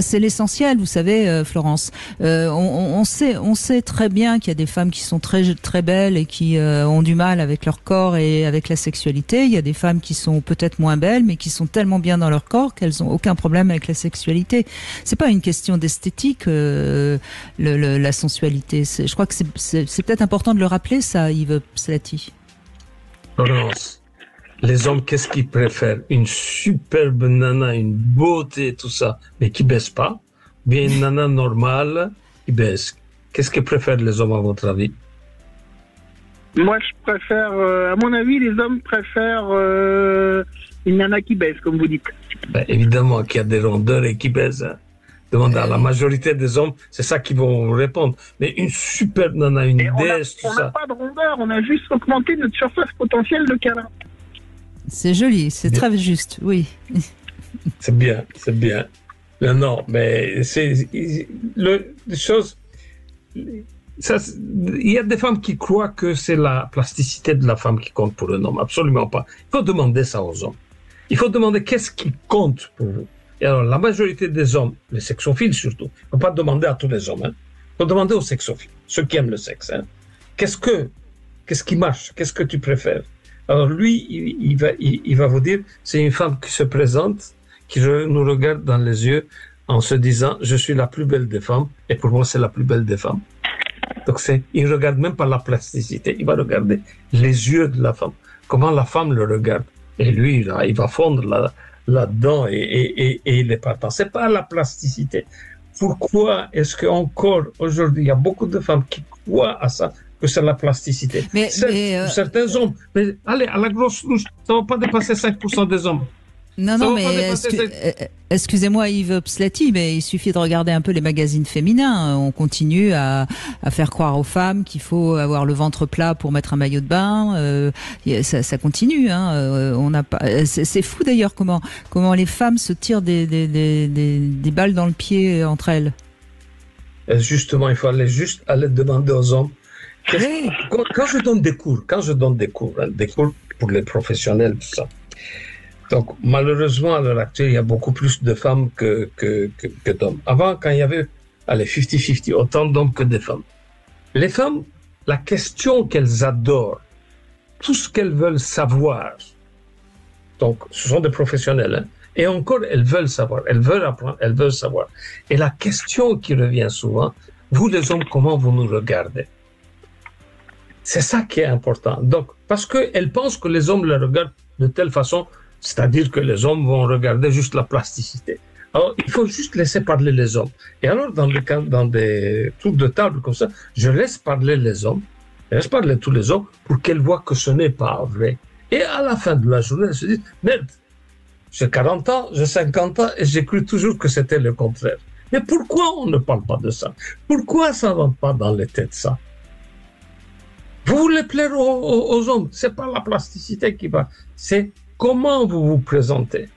C'est l'essentiel, vous savez, Florence. On sait très bien qu'il y a des femmes qui sont très très belles et qui ont du mal avec leur corps et avec la sexualité. Il y a des femmes qui sont peut-être moins belles, mais qui sont tellement bien dans leur corps qu'elles ont aucun problème avec la sexualité. C'est pas une question d'esthétique, la sensualité. Je crois que c'est peut-être important de le rappeler, ça, Yves Slati. Florence. Les hommes, qu'est-ce qu'ils préfèrent? Une superbe nana, une beauté, tout ça, mais qui baisse pas? Bien une nana normale qui baisse. Qu'est-ce qu'ils préfèrent les hommes à votre avis? Moi, je préfère, à mon avis, les hommes préfèrent une nana qui baisse, comme vous dites. Évidemment qu'il y a des rondeurs et qui baissent. Hein. Demande à la majorité des hommes, c'est ça qu'ils vont répondre. Mais une superbe nana, une déesse, tout ça. On n'a pas de rondeur, on a juste augmenté notre surface potentielle de câlin. C'est joli, c'est bien. Très juste, oui. C'est bien. Non, mais c'est les choses. Il y a des femmes qui croient que c'est la plasticité de la femme qui compte pour un homme. Absolument pas. Il faut demander ça aux hommes. Il faut demander qu'est-ce qui compte pour vous. Et alors, la majorité des hommes, les sexophiles surtout, il ne faut pas demander à tous les hommes. Il faut demander aux sexophiles, ceux qui aiment le sexe. Hein. Qu'est-ce qui marche? Qu'est-ce que tu préfères? Alors lui, il va vous dire, c'est une femme qui se présente, qui nous regarde dans les yeux en se disant, je suis la plus belle des femmes, et pour moi, c'est la plus belle des femmes. Donc il ne regarde même pas la plasticité, il va regarder les yeux de la femme, comment la femme le regarde. Et lui, là, il va fondre là-dedans et il est partant. C'est pas la plasticité. Pourquoi est-ce qu'encore aujourd'hui, il y a beaucoup de femmes qui croient à ça, que c'est la plasticité. Certains hommes, mais allez, à la grosse louche, ça ne va pas dépasser 5% des hommes. Non, mais excusez-moi Yves Pslati, mais il suffit de regarder un peu les magazines féminins. On continue à faire croire aux femmes qu'il faut avoir le ventre plat pour mettre un maillot de bain. Ça continue. Hein. On n'a pas. C'est fou d'ailleurs comment les femmes se tirent des balles dans le pied entre elles. Justement, il faut aller demander aux hommes. Quand je donne des cours, des cours pour les professionnels, tout ça. Donc, malheureusement, à l'heure actuelle, il y a beaucoup plus de femmes que d'hommes. Avant, quand il y avait, 50-50, autant d'hommes que de femmes. Les femmes, la question qu'elles adorent, tout ce qu'elles veulent savoir, donc, ce sont des professionnels, hein, et encore, elles veulent savoir, elles veulent apprendre, elles veulent savoir. Et la question qui revient souvent, vous les hommes, comment vous nous regardez? C'est ça qui est important. Donc, parce qu'elles pensent que les hommes les regardent de telle façon, c'est-à-dire que les hommes vont regarder juste la plasticité. Alors, il faut juste laisser parler les hommes. Et alors, dans des trucs de table comme ça, je laisse parler les hommes, je laisse parler tous les hommes pour qu'elles voient que ce n'est pas vrai. Et à la fin de la journée, elles se disent, merde, j'ai 40 ans, j'ai 50 ans, et j'ai cru toujours que c'était le contraire. Mais pourquoi on ne parle pas de ça? Pourquoi ça ne rentre pas dans les têtes, ça? Vous voulez plaire aux hommes, c'est pas la plasticité qui va, c'est comment vous vous présentez.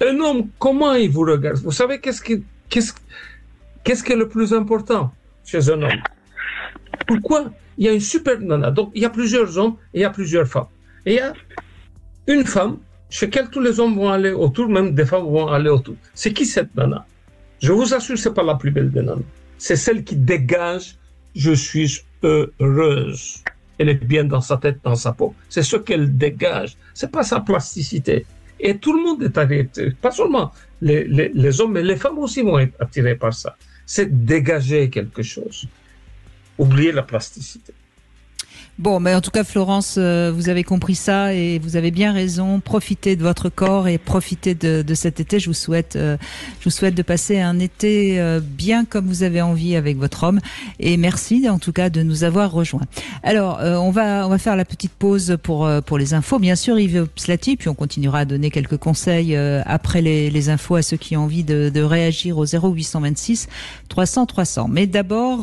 Un homme, comment il vous regarde? Vous savez qu'est-ce qui est le plus important chez un homme? Pourquoi? Il y a une super nana, donc il y a plusieurs hommes et il y a plusieurs femmes. Et il y a une femme chez laquelle tous les hommes vont aller autour, même des femmes vont aller autour. C'est qui cette nana? Je vous assure, c'est pas la plus belle des nanas. C'est celle qui dégage, je suis heureuse. Elle est bien dans sa tête, dans sa peau. C'est ce qu'elle dégage. C'est pas sa plasticité. Et tout le monde est attiré, pas seulement les hommes, mais les femmes aussi vont être attirées par ça. C'est dégager quelque chose. Oublier la plasticité. Bon, mais en tout cas, Florence, vous avez compris ça et vous avez bien raison. Profitez de votre corps et profitez de cet été. Je vous souhaite de passer un été bien comme vous avez envie avec votre homme. Et merci en tout cas de nous avoir rejoints. Alors, on va faire la petite pause pour les infos. Bien sûr, Yves Pslati, puis on continuera à donner quelques conseils après les infos à ceux qui ont envie de réagir au 0826 300 300. Mais d'abord,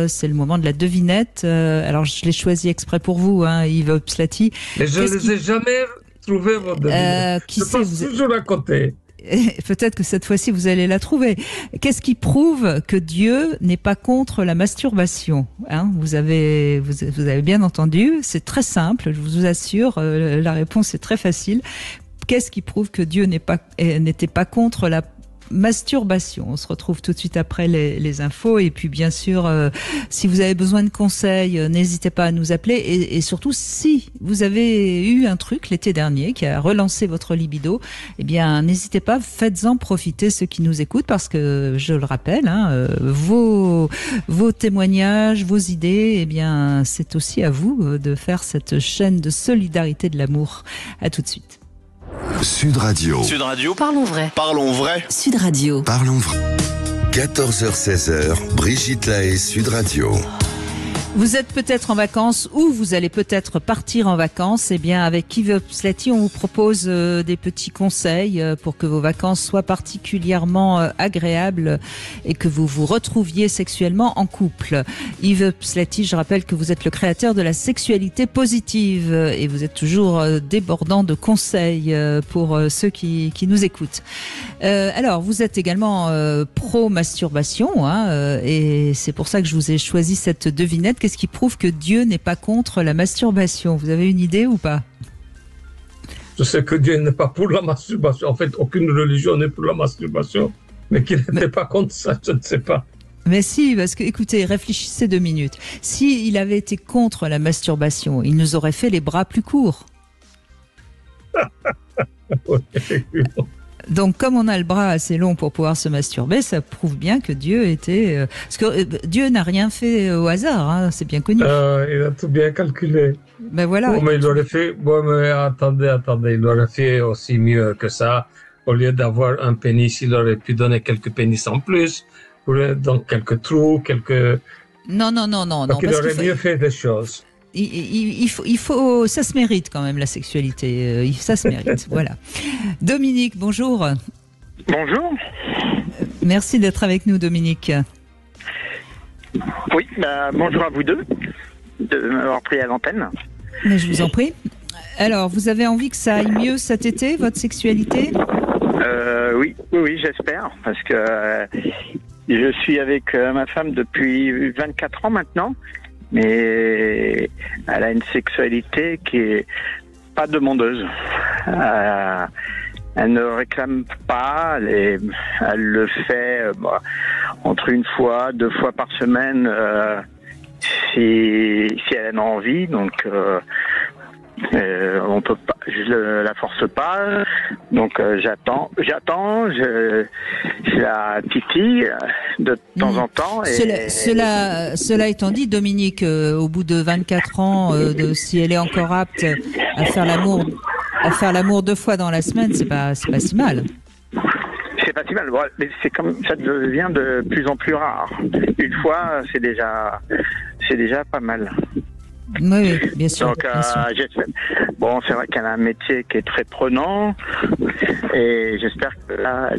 c'est le moment de la devinette. Alors, je l'ai choisi exprès pour vous, hein, Yves Pslati. Mais je ne les ai jamais trouvés, vos devinettes. Qui je sait, passe toujours à côté. Peut-être que cette fois-ci, vous allez la trouver. Qu'est-ce qui prouve que Dieu n'est pas contre la masturbation, hein? Vous avez bien entendu. C'est très simple, je vous assure. La réponse est très facile. Qu'est-ce qui prouve que Dieu n'était pas contre la masturbation? On se retrouve tout de suite après les infos et puis bien sûr si vous avez besoin de conseils, n'hésitez pas à nous appeler et surtout si vous avez eu un truc l'été dernier qui a relancé votre libido, eh bien n'hésitez pas, faites-en profiter ceux qui nous écoutent parce que je le rappelle, hein, vos témoignages, vos idées, eh bien c'est aussi à vous de faire cette chaîne de solidarité de l'amour. À tout de suite. Sud Radio. Sud Radio. Parlons vrai. Parlons vrai. Sud Radio. Parlons vrai. 14h-16h, Brigitte Lahaie, Sud Radio. Vous êtes peut-être en vacances ou vous allez peut-être partir en vacances. Eh bien, avec Yves Pslati, on vous propose des petits conseils pour que vos vacances soient particulièrement agréables et que vous vous retrouviez sexuellement en couple. Yves Pslati, je rappelle que vous êtes le créateur de la sexualité positive et vous êtes toujours débordant de conseils pour ceux qui nous écoutent. Alors, vous êtes également pro-masturbation, hein, et c'est pour ça que je vous ai choisi cette devinette. Qu'est-ce qui prouve que Dieu n'est pas contre la masturbation? Vous avez une idée ou pas? Je sais que Dieu n'est pas pour la masturbation. En fait, aucune religion n'est pour la masturbation. Mais qu'il n'était pas contre ça, je ne sais pas. Mais si, parce que, écoutez, réfléchissez 2 minutes. S'il avait été contre la masturbation, il nous aurait fait les bras plus courts. Donc, comme on a le bras assez long pour pouvoir se masturber, ça prouve bien que Dieu était... parce que Dieu n'a rien fait au hasard, hein, c'est bien connu. Il a tout bien calculé. Ben voilà. Bon, mais il aurait fait... Bon, mais attendez, il aurait fait aussi mieux que ça. Au lieu d'avoir un pénis, il aurait pu donner quelques pénis en plus, donc quelques trous, quelques... Non. Donc il aurait mieux fait des choses. il faut, ça se mérite quand même la sexualité, ça se mérite. Voilà. Dominique, bonjour. Bonjour. Merci d'être avec nous, Dominique. Oui, bonjour à vous deux de m'avoir pris à l'antenne. Mais je vous en prie. Alors, vous avez envie que ça aille mieux cet été, votre sexualité ? Oui, j'espère, parce que je suis avec ma femme depuis 24 ans maintenant, mais elle a une sexualité qui est pas demandeuse. Elle ne réclame pas, elle le fait entre 1 fois, 2 fois par semaine si elle en a envie, donc on peut pas, je la force pas, donc j'attends, je la titille de temps en temps. Et cela étant dit, Dominique, au bout de 24 ans, si elle est encore apte à faire l'amour 2 fois dans la semaine, c'est pas si mal. C'est pas si mal, mais c'est comme ça devient de plus en plus rare. 1 fois, c'est déjà pas mal. Oui, bien sûr. Donc, j'espère. Bon, c'est vrai qu'elle a un métier qui est très prenant, et j'espère que là,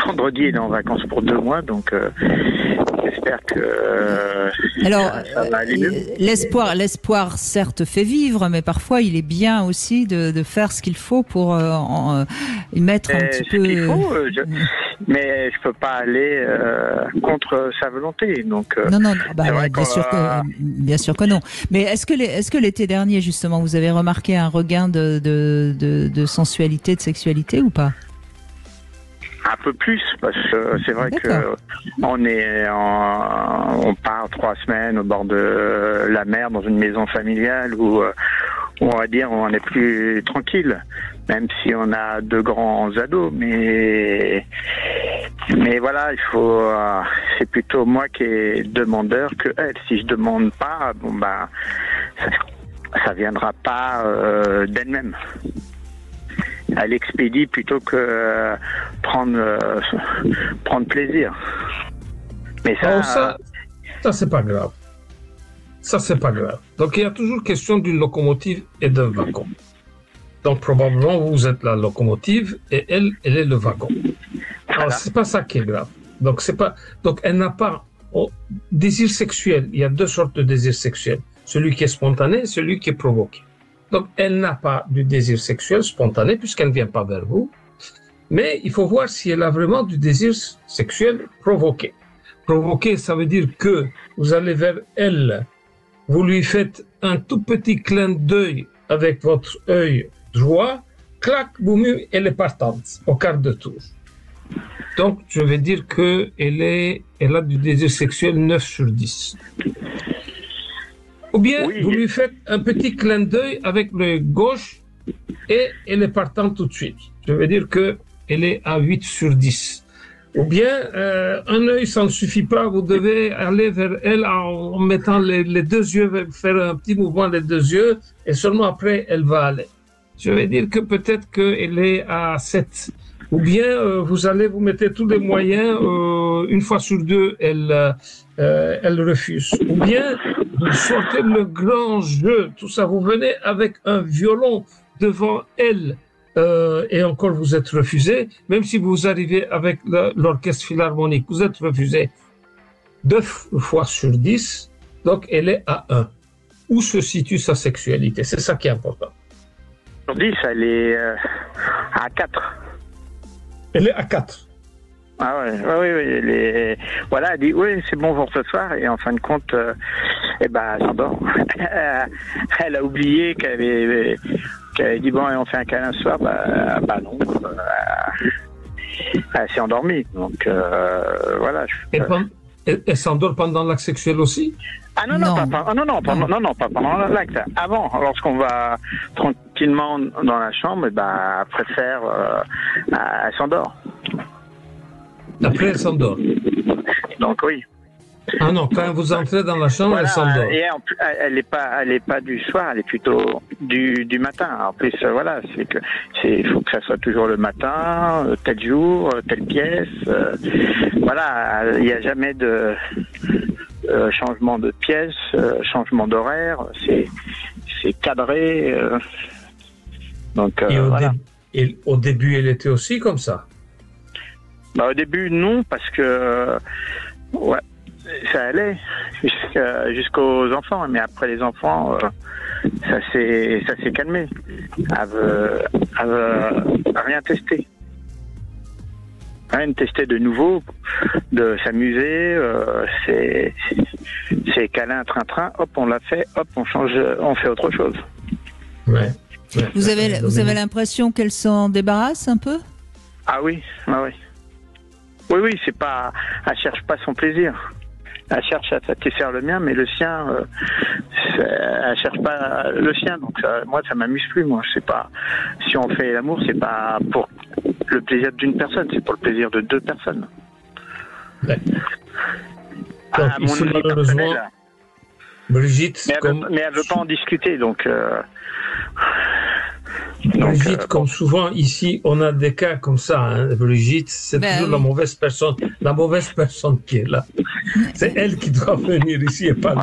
vendredi, elle est en vacances pour 2 mois, donc j'espère que ça va aller mieux. L'espoir, certes, fait vivre, mais parfois, il est bien aussi de faire ce qu'il faut pour y mettre un petit peu. Mais je peux pas aller contre sa volonté, donc. Non, bien sûr que non. Mais est-ce que l'été dernier, justement, vous avez remarqué un regain de sensualité, de sexualité ou pas ? Un peu plus, parce que c'est vrai que on part 3 semaines au bord de la mer dans une maison familiale où on va dire on est plus tranquille, même si on a 2 grands ados, mais voilà, c'est plutôt moi qui est demandeur que elle. Si je demande pas, ça viendra pas d'elle-même. Elle expédie plutôt que prendre plaisir. Mais ça c'est pas grave. Ça, c'est pas grave. Donc, il y a toujours question d'une locomotive et d'un wagon. Donc, probablement, vous êtes la locomotive et elle est le wagon. Alors, c'est pas ça qui est grave. Donc, elle n'a pas désir sexuel. Il y a 2 sortes de désir sexuel. Celui qui est spontané et celui qui est provoqué. Donc, elle n'a pas du désir sexuel spontané puisqu'elle ne vient pas vers vous. Mais il faut voir si elle a vraiment du désir sexuel provoqué. Provoqué, ça veut dire que vous allez vers elle. Vous lui faites un tout petit clin d'œil avec votre œil droit, clac, boum, elle est partante au quart de tour. Donc, je vais dire qu'elle a du désir sexuel 9 sur 10. Ou bien, vous lui faites un petit clin d'œil avec l'œil gauche et elle est partante tout de suite. Je vais dire qu'elle est à 8 sur 10. Ou bien, un œil, ça ne suffit pas, vous devez aller vers elle en mettant les 2 yeux, faire un petit mouvement les 2 yeux, et seulement après, elle va aller. Je vais dire que peut-être qu'elle est à 7. Ou bien, vous mettez tous les moyens, 1 fois sur 2, elle refuse. Ou bien, vous sortez le grand jeu, tout ça, vous venez avec un violon devant elle, et encore vous êtes refusé, même si vous arrivez avec l'orchestre philharmonique, vous êtes refusé 2 fois sur 10, donc elle est à 1. Où se situe sa sexualité? C'est ça qui est important. Sur 10, elle est à 4. Elle est à 4. Ah oui, elle est... Voilà, elle dit oui, c'est bon pour ce soir, et en fin de compte, elle s'endort. Elle a oublié qu'elle avait dit bon, et on fait un câlin ce soir, non. Elle s'est endormie, donc voilà. Elle s'endort pendant l'acte sexuel aussi? Ah non, pas pendant l'acte. Avant, lorsqu'on va tranquillement dans la chambre, elle préfère, elle s'endort. Après, elle s'endort. Donc oui. Ah non, quand vous entrez dans la chambre, elle s'endort. Et elle est pas du soir, elle est plutôt du matin. En plus, voilà, il faut que ça soit toujours le matin, tel jour, telle pièce. Voilà, il n'y a jamais de changement de pièce, changement d'horaire. c'est cadré. Donc, et au début, elle était aussi comme ça? Bah, au début, non, parce que ouais, ça allait jusqu'aux enfants, mais après les enfants, ça s'est calmé. Elle veut rien tester. Rien de tester de nouveau, de s'amuser, c'est câlin, train-train, hop, on l'a fait, hop, on change, on fait autre chose. Ouais. Vous avez l'impression qu'elle s'en débarrasse un peu? Ah oui, oui. Oui, c'est pas, elle cherche pas son plaisir. Elle cherche à satisfaire le mien, mais le sien, elle cherche pas le sien. Donc moi, ça m'amuse plus. Moi, c'est pas. Si on fait l'amour, c'est pas pour le plaisir d'une personne, c'est pour le plaisir de deux personnes. Ouais. Donc, ici, malheureusement, Brigitte, mais elle veut pas en discuter, donc. Brigitte, comme souvent ici, on a des cas comme ça. Hein. Brigitte, c'est toujours la mauvaise personne qui est là. C'est elle qui doit venir ici et pas lui.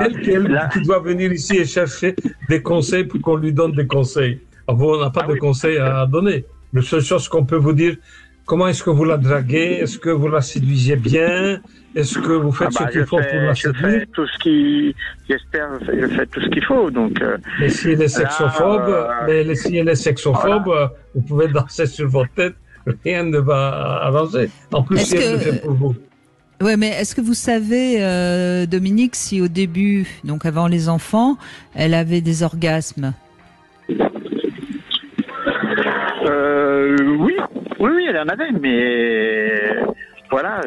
Elle qui doit venir ici et chercher des conseils pour qu'on lui donne des conseils. Bon, on n'a pas de conseils à donner. La seule chose qu'on peut vous dire, comment est-ce que vous la draguez? Est-ce que vous la séduisez bien? Est-ce que vous faites ce qu'il faut pour la séduire? J'espère, je fais tout ce qu'il faut. Donc, mais si elle est sexophobe, vous pouvez danser sur votre tête, rien ne va arranger. En plus, si elle le fait pour vous. Oui, mais est-ce que vous savez, Dominique, si au début, donc avant les enfants, elle avait des orgasmes? Oui, elle en avait, mais voilà,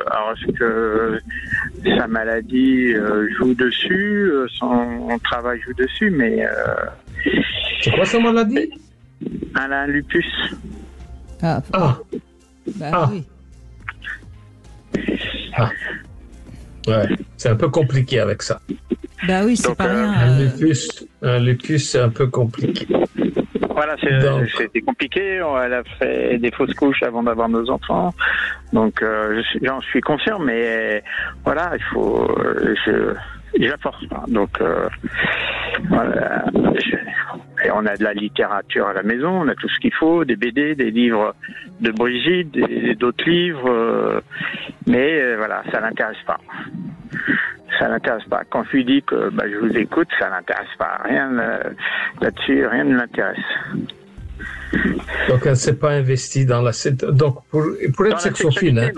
alors est-ce que sa maladie joue dessus, son travail joue dessus, mais... C'est quoi sa maladie? Elle a un lupus. Oui. Ouais, c'est un peu compliqué avec ça. Bah oui, c'est donc, pas rien. Un lupus, c'est un peu compliqué. Voilà, c'était compliqué. Elle a fait des fausses couches avant d'avoir nos enfants. Donc, j'en suis conscient, mais voilà, il faut... Je la force pas. Donc, voilà, et on a de la littérature à la maison, on a tout ce qu'il faut, des BD, des livres de Brigitte, d'autres livres, mais voilà, ça l'intéresse pas. Ça l'intéresse pas. Quand je lui dis que je vous écoute, ça l'intéresse pas. Rien là-dessus, rien ne l'intéresse. Donc elle s'est pas investie dans la... Donc pour être sexophile,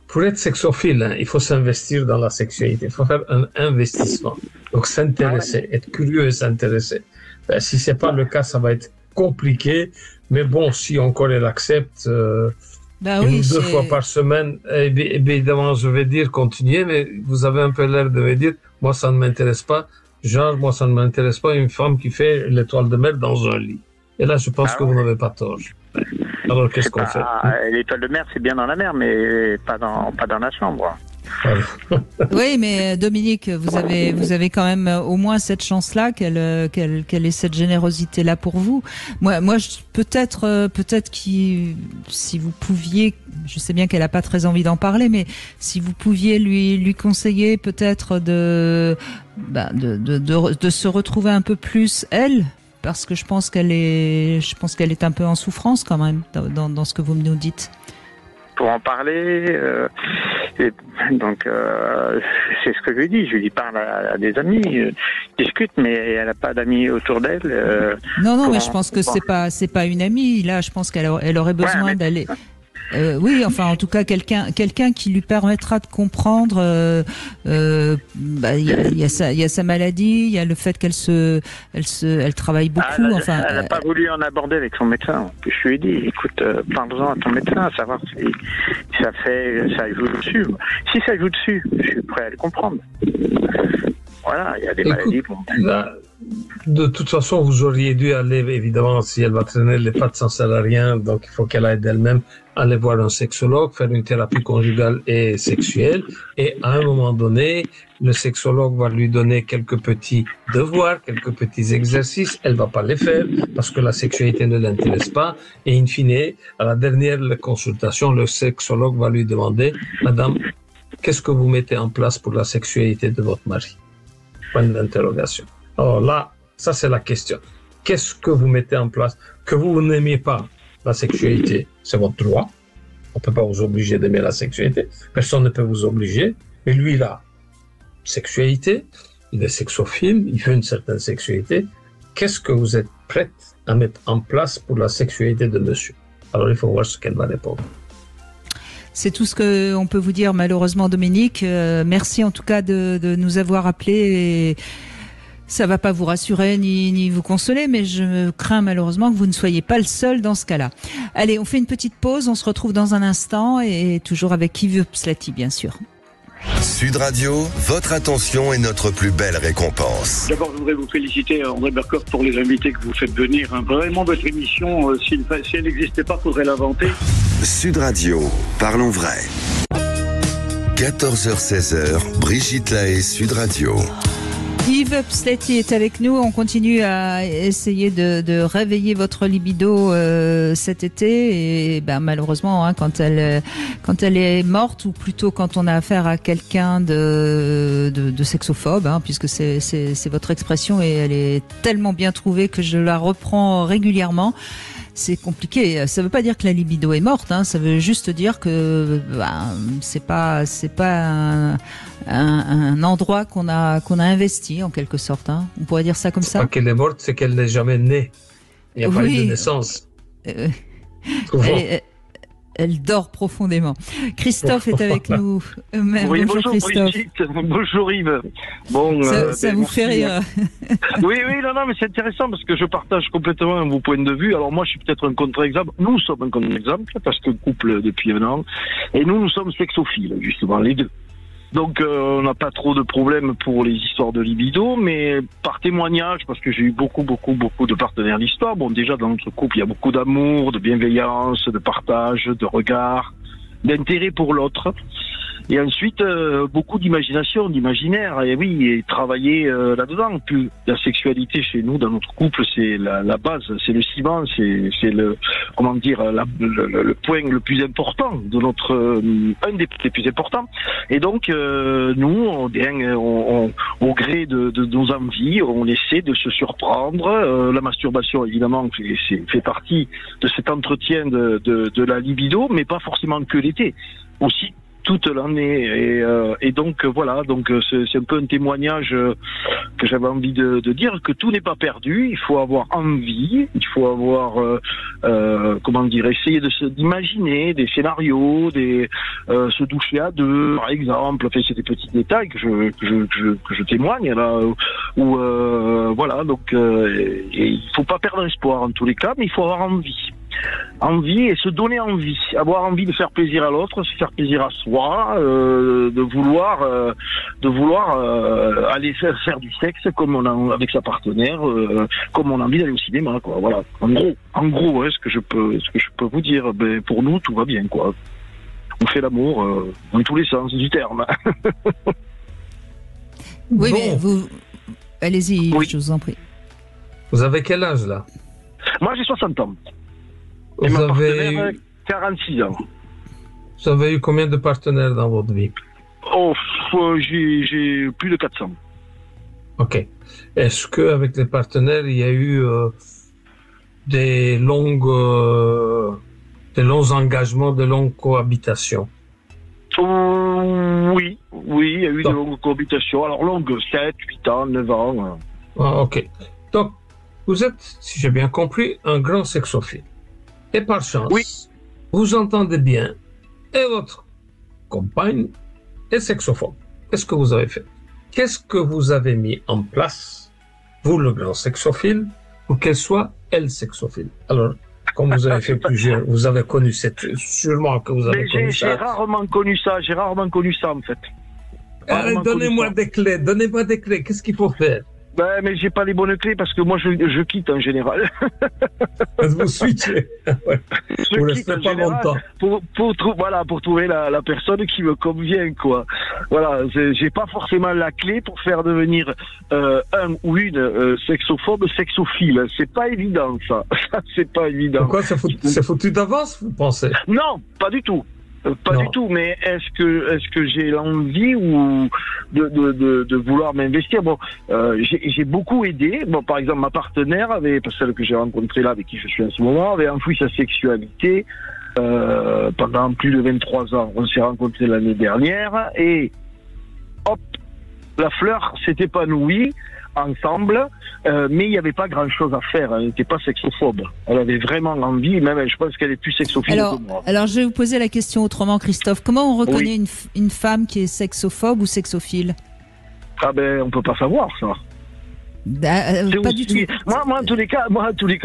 pour être sexophile, il faut s'investir dans la sexualité. Il faut faire un investissement. Donc s'intéresser, être curieux et s'intéresser. Si c'est pas le cas, ça va être compliqué. Mais bon, si encore elle accepte... une ou deux fois par semaine, évidemment, je vais dire continuez, mais vous avez un peu l'air de me dire, moi, ça ne m'intéresse pas. Moi, ça ne m'intéresse pas une femme qui fait l'étoile de mer dans un lit. Et là, je pense que vous n'avez pas tort. Alors, qu'est-ce qu'on fait? L'étoile de mer, c'est bien dans la mer, mais pas dans la chambre. Oui, mais Dominique, vous avez quand même au moins cette chance-là qu'elle ait cette générosité-là pour vous. Moi, peut-être si vous pouviez, je sais bien qu'elle a pas très envie d'en parler, mais si vous pouviez lui conseiller peut-être de se retrouver un peu plus elle. Parce que je pense qu'elle est un peu en souffrance quand même dans ce que vous nous dites. Pour en parler, donc c'est ce que je lui dis. Je lui parle à des amis, discute, mais elle n'a pas d'amis autour d'elle. Non, mais je pense que c'est pas une amie. Là, je pense qu'elle aurait besoin d'aller. Oui, enfin, en tout cas, quelqu'un qui lui permettra de comprendre. Il y a sa maladie, il y a le fait elle travaille beaucoup. Elle n'a pas voulu en aborder avec son médecin. Je lui ai dit, écoute, parle-en à ton médecin, savoir si ça joue dessus. Si ça joue dessus, je suis prêt à le comprendre. Voilà, il y a des maladies. De toute façon, vous auriez dû aller, évidemment, si elle va traîner les pattes, ça ne sert à rien, donc il faut qu'elle aille d'elle-même aller voir un sexologue, faire une thérapie conjugale et sexuelle, et à un moment donné, le sexologue va lui donner quelques petits devoirs, quelques petits exercices, elle va pas les faire parce que la sexualité ne l'intéresse pas, et in fine, à la dernière consultation, le sexologue va lui demander, Madame, qu'est-ce que vous mettez en place pour la sexualité de votre mari? Point d'interrogation. Alors là, ça c'est la question. Qu'est-ce que vous mettez en place? Que vous n'aimiez pas la sexualité, c'est votre droit. On ne peut pas vous obliger d'aimer la sexualité. Personne ne peut vous obliger. Mais lui, là, sexualité, il est sexophile, il veut une certaine sexualité. Qu'est-ce que vous êtes prête à mettre en place pour la sexualité de monsieur? Alors il faut voir ce qu'elle va répondre. C'est tout ce qu'on peut vous dire, malheureusement, Dominique. Merci en tout cas de nous avoir appelés. Et ça va pas vous rassurer ni vous consoler, mais je crains malheureusement que vous ne soyez pas le seul dans ce cas-là. Allez, on fait une petite pause, on se retrouve dans un instant et toujours avec Yves Pslati, bien sûr. Sud Radio, votre attention est notre plus belle récompense. D'abord, je voudrais vous féliciter, André Berkoff, pour les invités que vous faites venir. Vraiment, votre émission, si elle n'existait pas, il faudrait l'inventer. Sud Radio, parlons vrai. 14h-16h, Brigitte Lahaie, Sud Radio. Yves Pslati est avec nous. On continue à essayer de réveiller votre libido cet été. Et ben, malheureusement, hein, quand elle est morte, ou plutôt quand on a affaire à quelqu'un de sexophobe, hein, puisque c'est votre expression et elle est tellement bien trouvée que je la reprends régulièrement. C'est compliqué. Ça veut pas dire que la libido est morte, hein. Ça veut juste dire que c'est pas un endroit qu'on a investi en quelque sorte, hein. On pourrait dire ça comme ça. C'est pas qu'elle est morte, c'est qu'elle n'est jamais née. Il n'y a pas eu de naissance. Elle dort profondément. Christophe est avec nous. Oui, bonjour Christophe. Brigitte. Bonjour Yves. Bon, ça vous fait rire. Oui, non, mais c'est intéressant parce que je partage complètement vos points de vue. Alors moi, je suis peut-être un contre-exemple. Nous sommes un contre-exemple parce que couple depuis un an. Et nous sommes sexophiles, justement, les deux. Donc on n'a pas trop de problèmes pour les histoires de libido, mais par témoignage, parce que j'ai eu beaucoup de partenaires d'histoire. Bon, déjà dans notre couple, il y a beaucoup d'amour, de bienveillance, de partage, de regard, d'intérêt pour l'autre. Et ensuite, beaucoup d'imagination, d'imaginaire, et oui, et travailler là-dedans. Puis la sexualité chez nous, dans notre couple, c'est la base, c'est le ciment, c'est le, comment dire, le point le plus important de notre, un des plus importants. Et donc, nous, au gré de nos envies, on essaie de se surprendre. La masturbation, évidemment, fait partie de cet entretien de la libido, mais pas forcément que l'été. Aussi, toute l'année et donc voilà, donc c'est un peu un témoignage que j'avais envie de dire, que tout n'est pas perdu. Il faut avoir envie, il faut avoir comment dire, essayer d'imaginer des scénarios, se doucher à deux par exemple. Enfin, c'est des petits détails que je témoigne là, où voilà, donc et il faut pas perdre espoir en tous les cas, mais il faut avoir envie et se donner envie, avoir envie de faire plaisir à l'autre, se faire plaisir à soi, de vouloir aller faire du sexe comme on a avec sa partenaire, comme on a envie d'aller au cinéma, quoi. Voilà. En gros, ce que je peux vous dire, ben pour nous tout va bien, quoi. On fait l'amour dans tous les sens du terme. Oui, mais vous allez-y, oui. Je vous en prie. Vous avez quel âge là? Moi j'ai 60 ans. Et ma partenaire, 46 ans. Vous avez eu combien de partenaires dans votre vie? Oh, j'ai plus de 400. Ok. Est-ce qu'avec les partenaires, il y a eu des longs engagements, de longues cohabitations? Oui, il y a eu de longues cohabitations. Alors longues, 7, 8 ans, 9 ans. Ah, ok. Donc, vous êtes, si j'ai bien compris, un grand sexophile. Et par chance, vous entendez bien, et votre compagne est sexophobe. Qu'est-ce que vous avez fait? Qu'est-ce que vous avez mis en place, vous le grand sexophile, pour qu'elle soit elle sexophile? Alors, comme vous avez fait plusieurs, vous avez connu sûrement que vous avez connu ça. J'ai rarement connu ça en fait. Donnez-moi des clés, qu'est-ce qu'il faut faire? Ben, mais j'ai pas les bonnes clés parce que moi je quitte en général. Vous switchez. Ouais. Vous restez pas longtemps. Pour trouver la personne qui me convient, quoi. Voilà, j'ai pas forcément la clé pour faire devenir un ou une sexophobe sexophile. C'est pas évident ça. C'est pas évident. Pourquoi c'est foutu d'avance, vous pensez? Non, pas du tout. Pas du tout, mais est-ce que j'ai l'envie ou de vouloir m'investir? Bon, j'ai beaucoup aidé. Bon, par exemple, ma partenaire celle que j'ai rencontrée là, avec qui je suis en ce moment, avait enfoui sa sexualité pendant plus de 23 ans. On s'est rencontrés l'année dernière et hop, la fleur s'est épanouie ensemble, mais il n'y avait pas grand-chose à faire. Elle n'était pas sexophobe. Elle avait vraiment envie, même je pense qu'elle est plus sexophile que moi. Alors, je vais vous poser la question autrement, Christophe. Comment on reconnaît une femme qui est sexophobe ou sexophile? Ah ben, on peut pas savoir ça. Pas du tout. Moi, en tous les cas,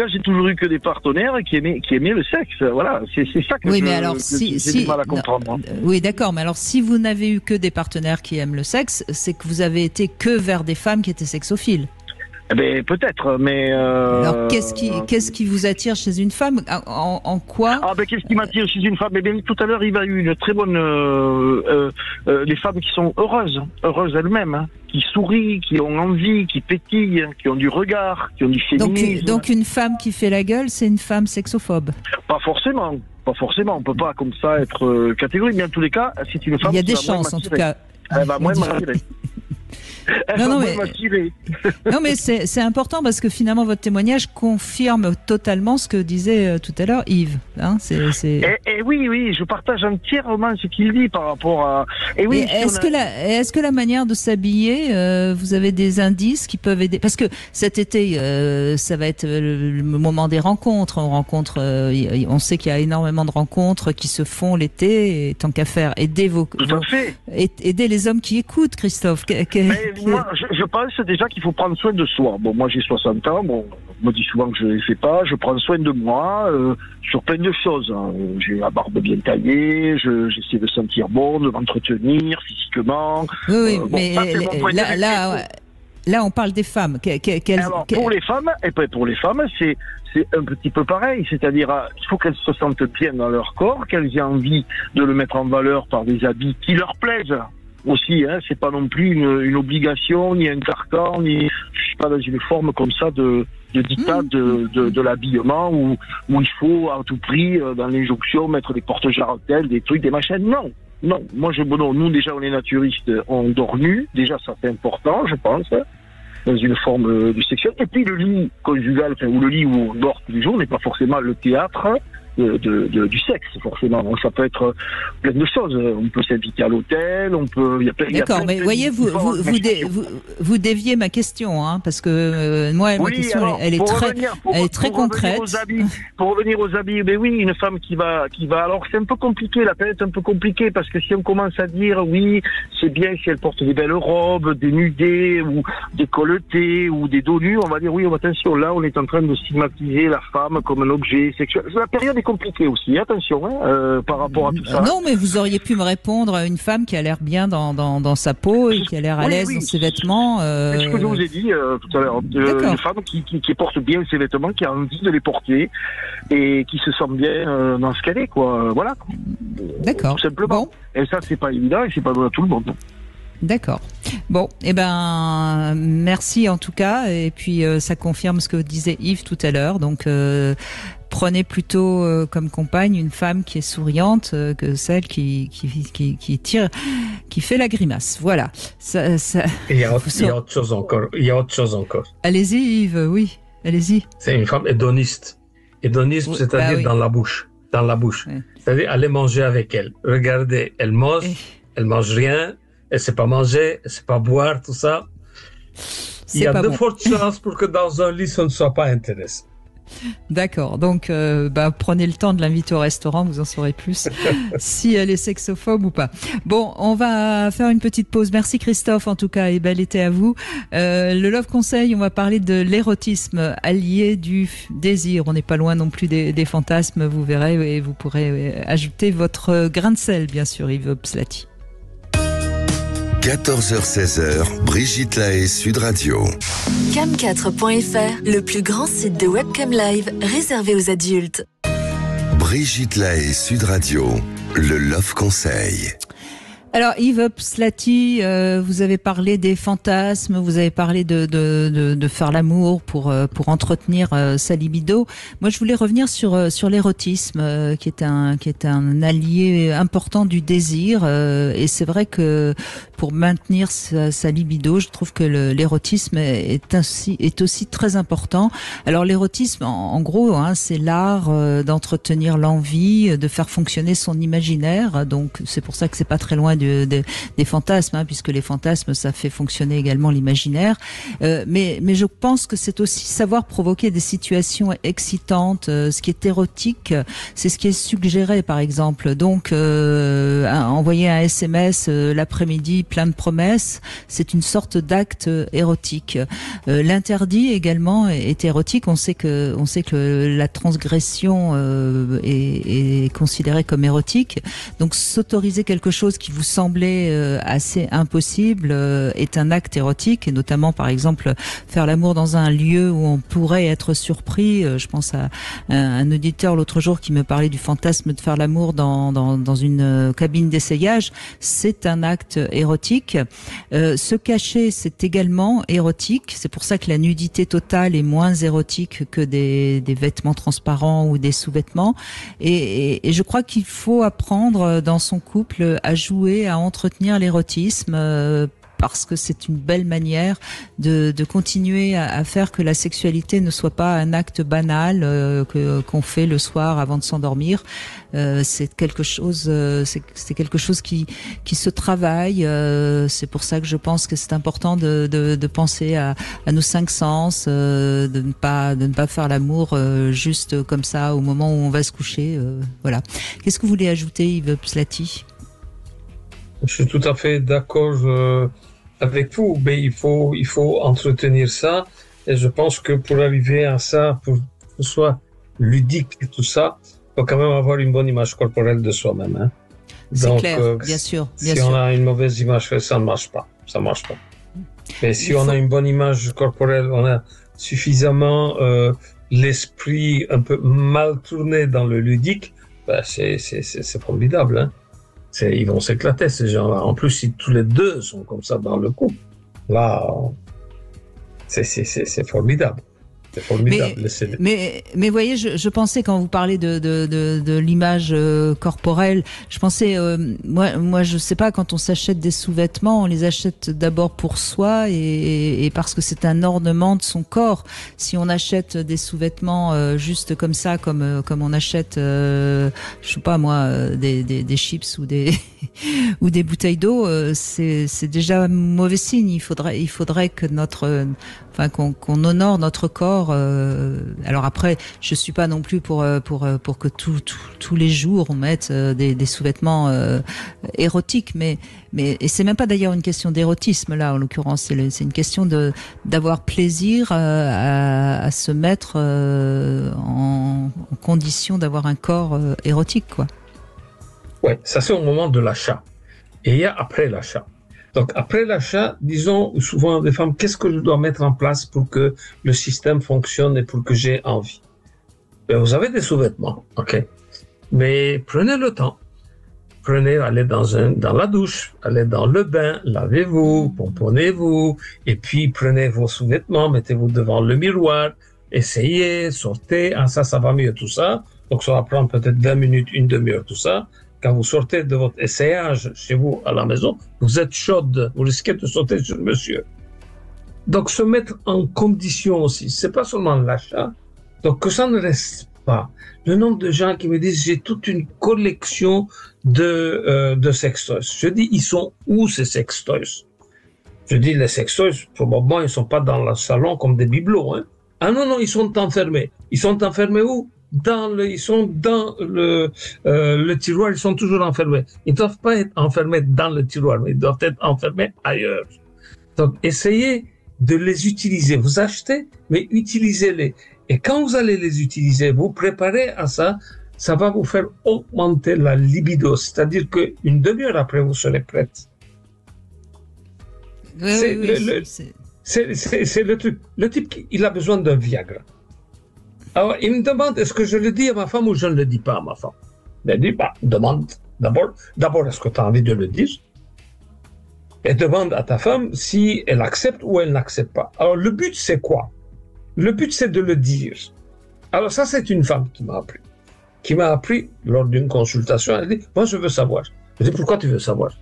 j'ai toujours eu que des partenaires qui aimaient le sexe. Voilà, c'est ça que j'ai du mal à comprendre. Oui, d'accord. Mais alors, si vous n'avez eu que des partenaires qui aiment le sexe, c'est que vous avez été que vers des femmes qui étaient sexophiles. Eh ben, peut-être, mais... Alors, qu'est-ce qui vous attire chez une femme? En quoi? Ah ben, qu'est-ce qui m'attire chez une femme? Eh bien, tout à l'heure, il y a eu une très bonne... les femmes qui sont heureuses elles-mêmes, hein, qui sourient, qui ont envie, qui pétillent, qui ont du regard, qui ont du féminisme. Donc une femme qui fait la gueule, c'est une femme sexophobe? Pas forcément. On peut pas comme ça être catégorique, mais en tous les cas, c'est une femme qui... Il y a des chances, en tout cas. Elle va moins m'attirer. Non, mais c'est important parce que finalement votre témoignage confirme totalement ce que disait tout à l'heure Yves. Hein, Et oui, je partage entièrement ce qu'il dit par rapport à. Et oui. Est-ce que la manière de s'habiller, vous avez des indices qui peuvent aider? Parce que cet été, ça va être le moment des rencontres. On sait qu'il y a énormément de rencontres qui se font l'été. Et tant qu'à faire, aider les hommes qui écoutent, Christophe. Moi, je pense déjà qu'il faut prendre soin de soi. Bon, moi j'ai 60 ans, on me dit souvent que je ne le fais pas, je prends soin de moi sur plein de choses. Hein. J'ai la barbe bien taillée, j'essaie de sentir bon, de m'entretenir physiquement. Oui, mais là, on parle des femmes. Alors, pour les femmes, c'est un petit peu pareil, c'est-à-dire il faut qu'elles se sentent bien dans leur corps, qu'elles aient envie de le mettre en valeur par des habits qui leur plaisent. Aussi, hein, c'est pas non plus une obligation, ni un carcan, je suis pas dans une forme comme ça de dictat de l'habillement où il faut à tout prix, dans l'injonction, mettre des porte-jarretelles, des trucs, des machines. Non. Nous déjà on est naturistes, on dort nu, déjà ça c'est important, je pense, dans une forme de sexuelle. Et puis le lit conjugal, ou le lit où on dort tous les jours n'est pas forcément le théâtre du sexe, forcément. Ça peut être plein de choses. On peut s'inviter à l'hôtel, D'accord, mais voyez, vous déviez ma question, hein, parce que moi, ma question, elle est très concrète. Pour revenir aux habits, ben oui, une femme qui va. Alors, c'est un peu compliqué, la planète est un peu compliquée, parce que si on commence à dire, oui, c'est bien si elle porte des belles robes, dénudées, ou décolletées, ou des dos nus, on va dire, oui, attention, là, on est en train de stigmatiser la femme comme un objet sexuel. La période est compliquée aussi, attention, par rapport à tout ça. Non, mais vous auriez pu me répondre à une femme qui a l'air bien dans sa peau et qui a l'air à l'aise dans ses vêtements. C'est ce que je vous ai dit tout à l'heure. Une femme qui porte bien ses vêtements, qui a envie de les porter et qui se sent bien dans ce qu'elle est, quoi. Voilà. D'accord. Tout simplement. Bon. Et ça, c'est pas évident et c'est pas donné à tout le monde. D'accord. Bon, merci en tout cas. Et puis, ça confirme ce que disait Yves tout à l'heure. Donc, prenez plutôt comme compagne une femme qui est souriante que celle qui tire, qui fait la grimace. Voilà. Il y a autre chose encore. Allez-y, Yves. Oui, allez-y. C'est une femme hédoniste. Hédonisme, c'est-à-dire dans la bouche. Ouais. C'est-à-dire aller manger avec elle. Regardez, elle mange rien. Elle sait pas manger, elle sait pas boire, tout ça. Il y a de fortes chances pour que dans un lit, ça ne soit pas intéressant. D'accord, donc prenez le temps de l'inviter au restaurant, vous en saurez plus si elle est sexophobe ou pas. Bon, on va faire une petite pause. Merci Christophe en tout cas et bel été à vous. Le Love Conseil, on va parler de l'érotisme allié du désir. On n'est pas loin non plus des fantasmes, vous verrez, et vous pourrez ajouter votre grain de sel, bien sûr, Yves Pslati. 14h-16h, Brigitte Lahaie, Sud Radio. Cam4.fr, le plus grand site de webcam live réservé aux adultes. Brigitte Lahaie, Sud Radio, le Love Conseil. Alors Yves Pslati, vous avez parlé des fantasmes, vous avez parlé de faire l'amour pour entretenir sa libido. Moi, je voulais revenir sur l'érotisme, qui est un allié important du désir. Et c'est vrai que pour maintenir sa libido, je trouve que l'érotisme est aussi très important. Alors l'érotisme, en gros, c'est l'art d'entretenir l'envie, de faire fonctionner son imaginaire. Donc c'est pour ça que c'est pas très loin des fantasmes, puisque les fantasmes, ça fait fonctionner également l'imaginaire. Mais je pense que c'est aussi savoir provoquer des situations excitantes. Ce qui est érotique, c'est ce qui est suggéré, par exemple. Donc, envoyer un SMS l'après-midi plein de promesses, c'est une sorte d'acte érotique. L'interdit également est érotique. On sait que la transgression est considérée comme érotique. Donc, s'autoriser quelque chose qui vous semblait assez impossible est un acte érotique, et notamment par exemple faire l'amour dans un lieu où on pourrait être surpris. Je pense à un auditeur l'autre jour qui me parlait du fantasme de faire l'amour dans une cabine d'essayage. C'est un acte érotique. Se cacher, c'est également érotique. C'est pour ça que la nudité totale est moins érotique que des vêtements transparents ou des sous-vêtements. Et je crois qu'il faut apprendre dans son couple à jouer, à entretenir l'érotisme, parce que c'est une belle manière de continuer à faire que la sexualité ne soit pas un acte banal qu'on fait le soir avant de s'endormir. C'est quelque chose qui se travaille. C'est pour ça que je pense que c'est important de penser à nos cinq sens, de ne pas faire l'amour juste comme ça au moment où on va se coucher. Voilà. Qu'est-ce que vous voulez ajouter, Yves Pslati ? Je suis tout à fait d'accord avec vous, mais il faut entretenir ça, et je pense que pour arriver à ça, pour que ce soit ludique et tout ça, il faut quand même avoir une bonne image corporelle de soi-même. Hein. C'est donc, clair, bien sûr. Si on a une mauvaise image, ça ne marche pas. Mais si on a une bonne image corporelle, on a suffisamment l'esprit un peu mal tourné dans le ludique, c'est formidable. Hein. Ils vont s'éclater, ces gens-là. En plus, si tous les deux sont comme ça dans le couple, là, c'est formidable. C'est formidable. Mais voyez, je pensais, quand vous parlez de l'image corporelle, je pensais, moi, je sais pas, quand on s'achète des sous-vêtements, on les achète d'abord pour soi et parce que c'est un ornement de son corps. Si on achète des sous-vêtements juste comme ça, comme on achète, je sais pas moi, des chips ou des bouteilles d'eau, c'est déjà mauvais signe. Il faudrait que qu'on honore notre corps. Alors après, je suis pas non plus pour que tous les jours on mette des sous-vêtements érotiques, mais et c'est même pas d'ailleurs une question d'érotisme là en l'occurrence, c'est une question d'avoir plaisir à se mettre en condition d'avoir un corps érotique, quoi. Ouais, ça c'est au moment de l'achat. Et il y a après l'achat. Donc, après l'achat, disons souvent des femmes, qu'est-ce que je dois mettre en place pour que le système fonctionne et pour que j'ai envie? Vous avez des sous-vêtements, ok. Mais prenez le temps. Allez dans la douche, allez dans le bain, lavez-vous, pomponnez-vous, et puis prenez vos sous-vêtements, mettez-vous devant le miroir, essayez, sortez, ça va mieux tout ça. Donc, ça va prendre peut-être 20 minutes, une demi-heure, tout ça. Quand vous sortez de votre essayage chez vous à la maison, vous êtes chaude, vous risquez de sauter sur monsieur. Donc, se mettre en condition aussi, c'est pas seulement l'achat. Donc, que ça ne reste pas. Le nombre de gens qui me disent, j'ai toute une collection de sextoys. Je dis, ils sont où ces sextoys? Je dis, les sextoys, pour le moment, ils sont pas dans le salon comme des bibelots, hein. Ah non, ils sont enfermés. Ils sont enfermés où? Ils sont dans le tiroir, ils sont toujours enfermés. Ils ne doivent pas être enfermés dans le tiroir, mais ils doivent être enfermés ailleurs. Donc, essayez de les utiliser. Vous achetez, mais utilisez-les. Et quand vous allez les utiliser, vous préparez à ça, ça va vous faire augmenter la libido. C'est-à-dire qu'une demi-heure après, vous serez prête. C'est le truc. Le type, il a besoin d'un Viagra. Alors, il me demande, est-ce que je le dis à ma femme ou je ne le dis pas à ma femme? Il dit, demande. D'abord, est-ce que tu as envie de le dire? et demande à ta femme si elle accepte ou elle n'accepte pas. Alors, le but, c'est quoi? Le but, c'est de le dire. Alors, ça, c'est une femme qui m'a appris lors d'une consultation. Elle dit, moi, je veux savoir. Je dis, pourquoi tu veux savoir?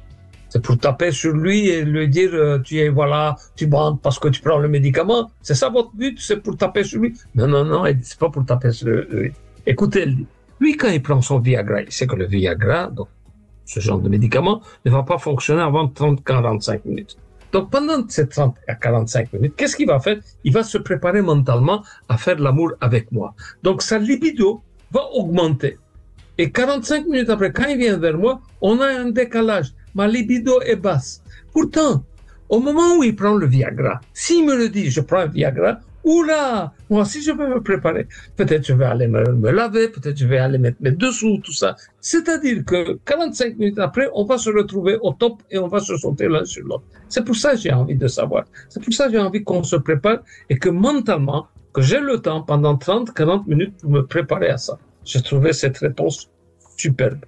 C'est pour taper sur lui et lui dire, tu bandes parce que tu prends le médicament. C'est ça votre but? C'est pour taper sur lui? Non, elle dit, c'est pas pour taper sur lui. Écoutez, elle dit, lui, quand il prend son Viagra, il sait que le Viagra, donc, ce genre de médicament, ne va pas fonctionner avant 30-45 minutes. Donc, pendant ces 30 à 45 minutes, qu'est-ce qu'il va faire? Il va se préparer mentalement à faire l'amour avec moi. Donc, sa libido va augmenter. Et 45 minutes après, quand il vient vers moi, on a un décalage. Ma libido est basse. Pourtant, au moment où il prend le Viagra, s'il me le dit, je prends le Viagra, oula, moi aussi je vais me préparer. Peut-être je vais aller me laver, peut-être je vais aller mettre mes dessous, tout ça. C'est-à-dire que 45 minutes après, on va se retrouver au top et on va se sauter l'un sur l'autre. C'est pour ça que j'ai envie de savoir. C'est pour ça que j'ai envie qu'on se prépare et que mentalement, que j'ai le temps pendant 30-40 minutes pour me préparer à ça. J'ai trouvé cette réponse superbe.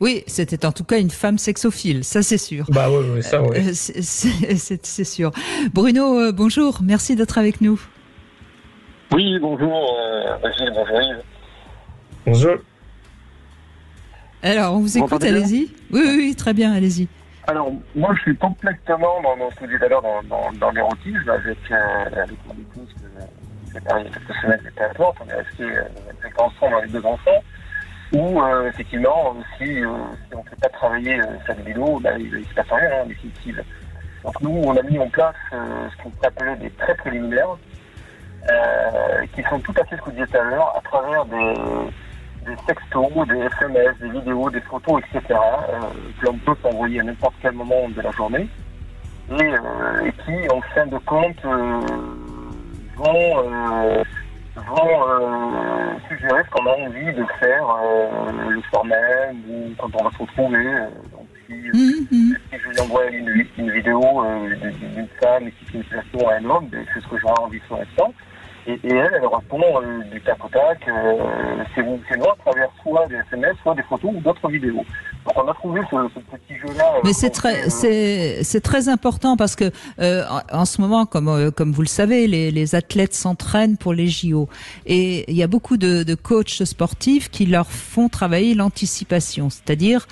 Oui, c'était en tout cas une femme sexophile, ça c'est sûr. Bah oui, ça oui. C'est sûr. Bruno, bonjour, merci d'être avec nous. Oui, bonjour, Régine, bonjour Yves. Bonjour. Alors, on vous écoute, allez-y. Oui, très bien, allez-y. Alors, moi je suis complètement dans ce que vous dites tout à l'heure, dans l'érotisme, avec mon épouse, c'est pareil, il y a quelques semaines, j'étais à Porte, on est restés ensemble avec 2 enfants. Ou effectivement, si on ne fait pas travailler sa libido, il ne se passe rien en définitive. Donc nous, on a mis en place ce qu'on peut appeler des traits préliminaires, qui sont tout à fait ce que vous disiez tout à l'heure, à travers des textos, des SMS, des vidéos, des photos, etc., que l'on peut s'envoyer à n'importe quel moment de la journée, et qui, en fin de compte, vont suggérer ce qu'on a envie de faire le soir même ou quand on va se retrouver. Donc si je lui envoie une vidéo d'une femme et qui fait une situation à un homme, c'est ce que j'aurais envie sur l'instant. Et elle répond du tac au tac, c'est moi à travers soit des SMS, soit des photos ou d'autres vidéos. Donc on a trouvé ce petit jeu-là. Mais c'est très important parce que en ce moment, comme vous le savez, les athlètes s'entraînent pour les JO et il y a beaucoup de coachs sportifs qui leur font travailler l'anticipation, c'est-à-dire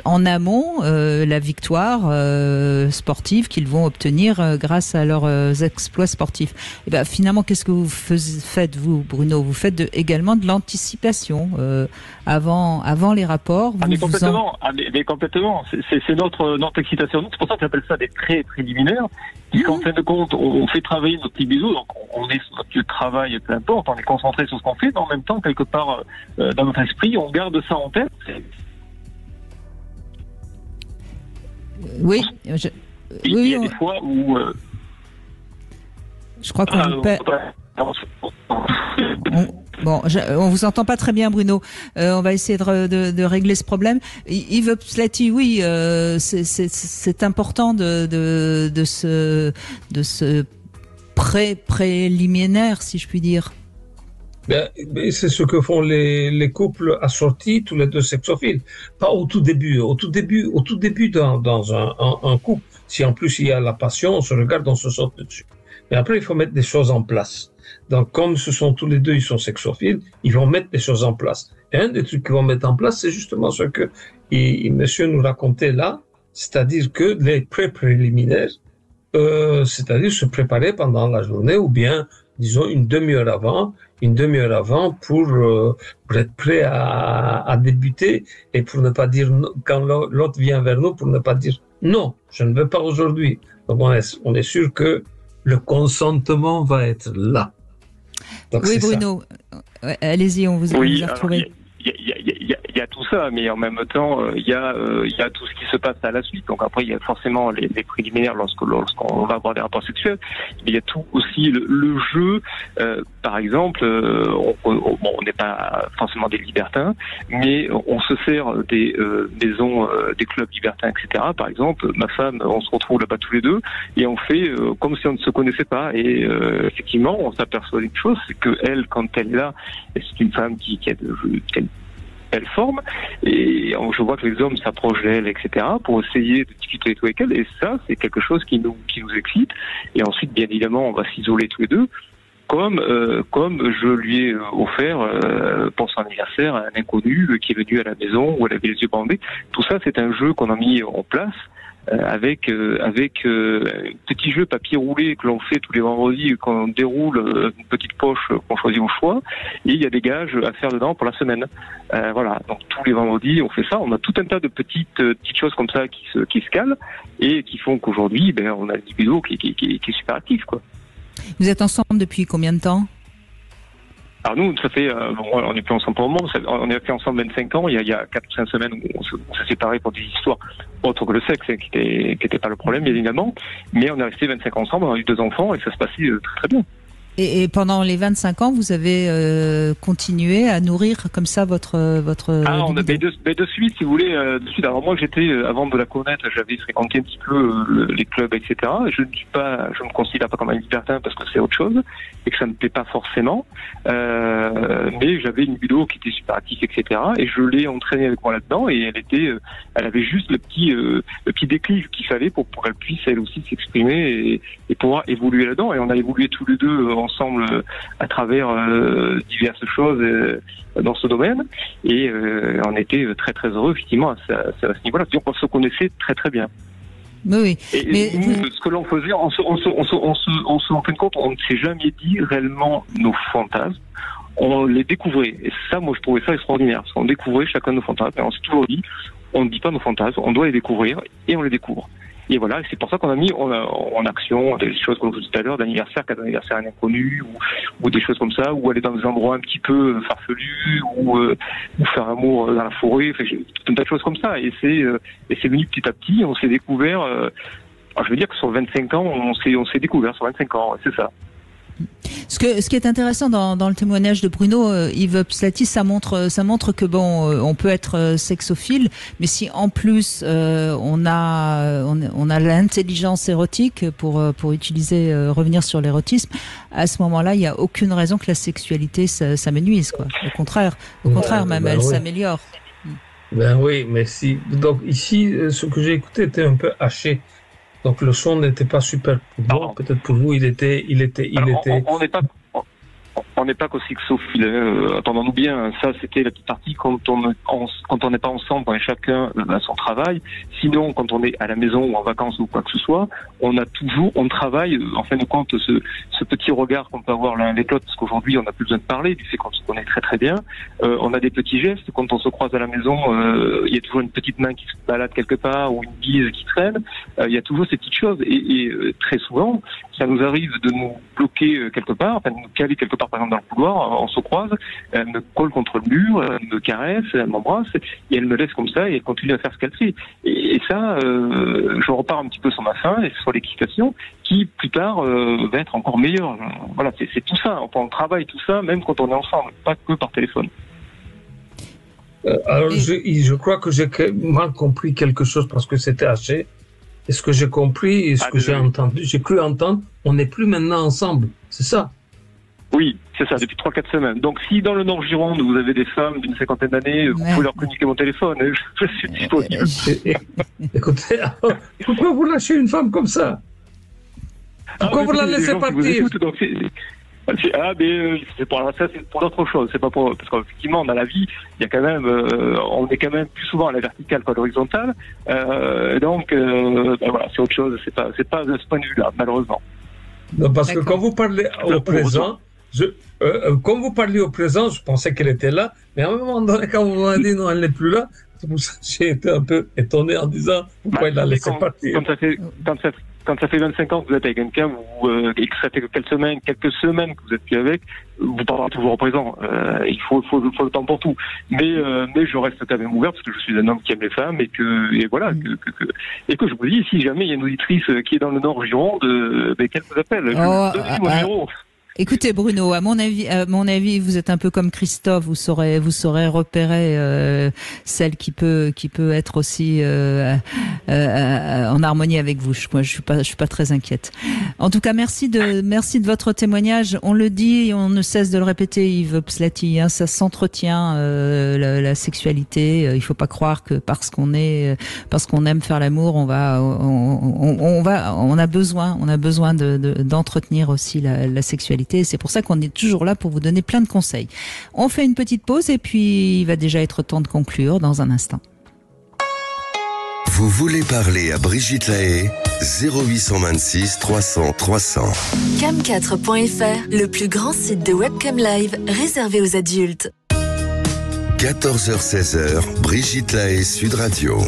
en amont la victoire sportive qu'ils vont obtenir grâce à leurs exploits sportifs. Et ben finalement, qu'est-ce que vous faites vous, Bruno? Vous faites également de l'anticipation avant les rapports. Mais complètement. C'est notre excitation. C'est pour ça qu'on appelle ça des traits préliminaires. Puisqu'en fin de compte, on fait travailler notre libido, donc on est sur notre travail, peu importe, on est concentré sur ce qu'on fait, mais en même temps, quelque part, dans notre esprit, on garde ça en tête. Oui. Il y a des fois où... je crois qu'on on vous entend pas très bien, Bruno. On va essayer de régler ce problème. Yves Pslati, oui, c'est important de ce préliminaire, si je puis dire. C'est ce que font les couples assortis, tous les deux sexophiles. Pas au tout début. Au tout début dans un couple, si en plus il y a la passion, on se regarde, on se saute dessus. Mais après, il faut mettre des choses en place. Donc, comme ce sont tous les deux, ils sont sexophiles, ils vont mettre des choses en place. Et un des trucs qu'ils vont mettre en place, c'est justement ce que monsieur nous racontait là, c'est-à-dire que les préliminaires, c'est-à-dire se préparer pendant la journée ou bien, disons, une demi-heure avant pour être prêt à débuter et pour ne pas dire, quand l'autre vient vers nous, pour ne pas dire non, je ne veux pas aujourd'hui. Donc, on est sûr que le consentement va être là. Donc, oui, Bruno, allez-y, on vous a retrouvé. Il y a tout ça, mais en même temps, il y a tout ce qui se passe à la suite. Donc après, il y a forcément les préliminaires lorsqu'on va avoir des rapports sexuels. Mais il y a tout aussi le jeu. Par exemple, on n'est pas forcément des libertins, mais on se sert des maisons, des clubs libertins, etc. Par exemple, ma femme, on se retrouve là-bas tous les deux et on fait comme si on ne se connaissait pas. Et effectivement, on s'aperçoit d'une chose, c'est que elle, quand elle est là, c'est une femme qui a elle forme, et je vois que les hommes s'approchent d'elle, etc., pour essayer de discuter et tout avec elle, et ça, c'est quelque chose qui nous excite. Et ensuite, bien évidemment, on va s'isoler tous les deux, comme je lui ai offert pour son anniversaire un inconnu qui est venu à la maison où elle avait les yeux bandés. Tout ça, c'est un jeu qu'on a mis en place avec un petit jeu papier roulé que l'on fait tous les vendredis, qu'on déroule une petite poche qu'on choisit au choix, et il y a des gages à faire dedans pour la semaine. Voilà, donc tous les vendredis on fait ça. On a tout un tas de petites choses comme ça qui se calent et qui font qu'aujourd'hui, on a une libido qui est super active, quoi. Vous êtes ensemble depuis combien de temps? Alors nous, ça fait, on n'est plus ensemble pour le moment, on est fait ensemble 25 ans, il y a 4 ou 5 semaines où on s'est séparés pour des histoires autres que le sexe, qui était pas le problème, bien évidemment, mais on est resté 25 ans ensemble, on a eu 2 enfants et ça se passait très très bien. Et pendant les 25 ans, vous avez continué à nourrir comme ça votre on a de suite, si vous voulez, de suite. Alors moi, j'étais avant de la connaître, j'avais fréquenté un petit peu les clubs, etc. Je ne me considère pas comme un libertin parce que c'est autre chose et que ça ne me plaît pas forcément. Mais j'avais une libido qui était super active, etc. Et je l'ai entraînée avec moi là-dedans et elle avait juste le petit déclic qu'il fallait pour qu'elle puisse elle aussi s'exprimer et pouvoir évoluer là-dedans. Et on a évolué tous les deux ensemble à travers diverses choses dans ce domaine et on était très très heureux effectivement à ce niveau-là. Donc on se connaissait très très bien. Oui. Et nous, ce que l'on faisait, en fin de compte, on ne s'est jamais dit réellement nos fantasmes. On les découvrait. Et ça, moi, je trouvais ça extraordinaire. Parce qu'on découvrait chacun de nos fantasmes. Et on s'est toujours dit, on ne dit pas nos fantasmes, on doit les découvrir et on les découvre. Et voilà, c'est pour ça qu'on a mis en action des choses comme je vous disais tout à l'heure, d'anniversaire, cas d'anniversaire à un inconnu, ou des choses comme ça, ou aller dans des endroits un petit peu farfelus, ou faire amour dans la forêt, tout un tas de choses comme ça. Et c'est venu petit à petit, on s'est découvert, je veux dire que sur 25 ans, on s'est découvert sur 25 ans, c'est ça. Ce qui est intéressant dans le témoignage de Bruno Yves Pslati, ça montre que on peut être sexophile, mais si en plus on a l'intelligence érotique pour revenir sur l'érotisme, à ce moment-là, il n'y a aucune raison que la sexualité s'amenuise, quoi. Au contraire même, elle s'améliore. Ben oui, mais si. Donc ici, ce que j'ai écouté était un peu haché. Donc le son n'était pas super bon. Peut-être pour vous, il était. On n'est pas qu'au sexophile, entendons-nous bien. Ça, c'était la petite partie quand on n'est pas ensemble, quand chacun a son travail. Sinon, quand on est à la maison ou en vacances ou quoi que ce soit, on travaille, en fin de compte, ce petit regard qu'on peut avoir l'un avec l'autre, parce qu'aujourd'hui, on n'a plus besoin de parler, du fait qu'on se connaît très très bien. On a des petits gestes. Quand on se croise à la maison, il y a toujours une petite main qui se balade quelque part ou une bise qui traîne. Il y a toujours ces petites choses. Et très souvent, ça nous arrive de nous bloquer quelque part, de nous caler quelque part, par exemple, dans le couloir, on se croise, elle me colle contre le mur, elle me caresse, elle m'embrasse, et elle me laisse comme ça, et elle continue à faire ce qu'elle fait. Et ça, je repars un petit peu sur ma faim, et sur l'excitation, qui, plus tard, va être encore meilleure. Voilà, c'est tout ça. On travaille tout ça, même quand on est ensemble, pas que par téléphone. Alors, je crois que j'ai mal compris quelque chose, parce que c'était haché. Et ce que j'ai compris, et ce que j'ai entendu, j'ai cru entendre, on n'est plus maintenant ensemble. C'est ça? Oui, c'est ça, depuis 3-4 semaines. Donc si dans le Nord Gironde, vous avez des femmes d'une 50aine d'années, vous pouvez leur communiquer mon téléphone, je suis disponible. Écoutez, pourquoi vous lâchez une femme comme ça? Pourquoi vous la laissez partir? C'est pour d'autres choses. C'est pas pour, parce qu'effectivement, dans la vie, il y a quand même, on est quand même plus souvent à la verticale qu'à l'horizontale. Donc, voilà, c'est autre chose. C'est pas de ce point de vue-là, malheureusement. Non, parce que quand vous parlez au présent, comme vous parliez au présent, je pensais qu'elle était là, mais à un moment donné, quand vous m'avez dit non, elle n'est plus là, c'est pour ça que j'ai été un peu étonné en disant pourquoi il l'a laissé partir. Quand ça fait 25 ans que vous êtes avec quelqu'un, et que ça fait quelques semaines que vous êtes plus avec, vous parlez toujours au présent. Il faut le temps pour tout. Mais je reste quand même ouvert parce que je suis un homme qui aime les femmes et que je vous dis, si jamais il y a une auditrice qui est dans le Nord Gironde, qu'elle vous appelle. Donnez-moi le numéro. Écoutez Bruno, à mon avis, vous êtes un peu comme Christophe, vous saurez repérer celle qui peut être aussi en harmonie avec vous. Moi, je suis pas très inquiète. En tout cas, merci de votre témoignage. On le dit, on ne cesse de le répéter, Yves Pslati, hein, ça s'entretient la sexualité. Il faut pas croire que parce qu'on aime faire l'amour, on a besoin d'entretenir aussi la sexualité. C'est pour ça qu'on est toujours là pour vous donner plein de conseils. On fait une petite pause et puis il va déjà être temps de conclure dans un instant. Vous voulez parler à Brigitte Lahaie? 0826 300 300. Cam4.fr, le plus grand site de webcam live réservé aux adultes. 14h-16h, Brigitte Lahaie, Sud Radio.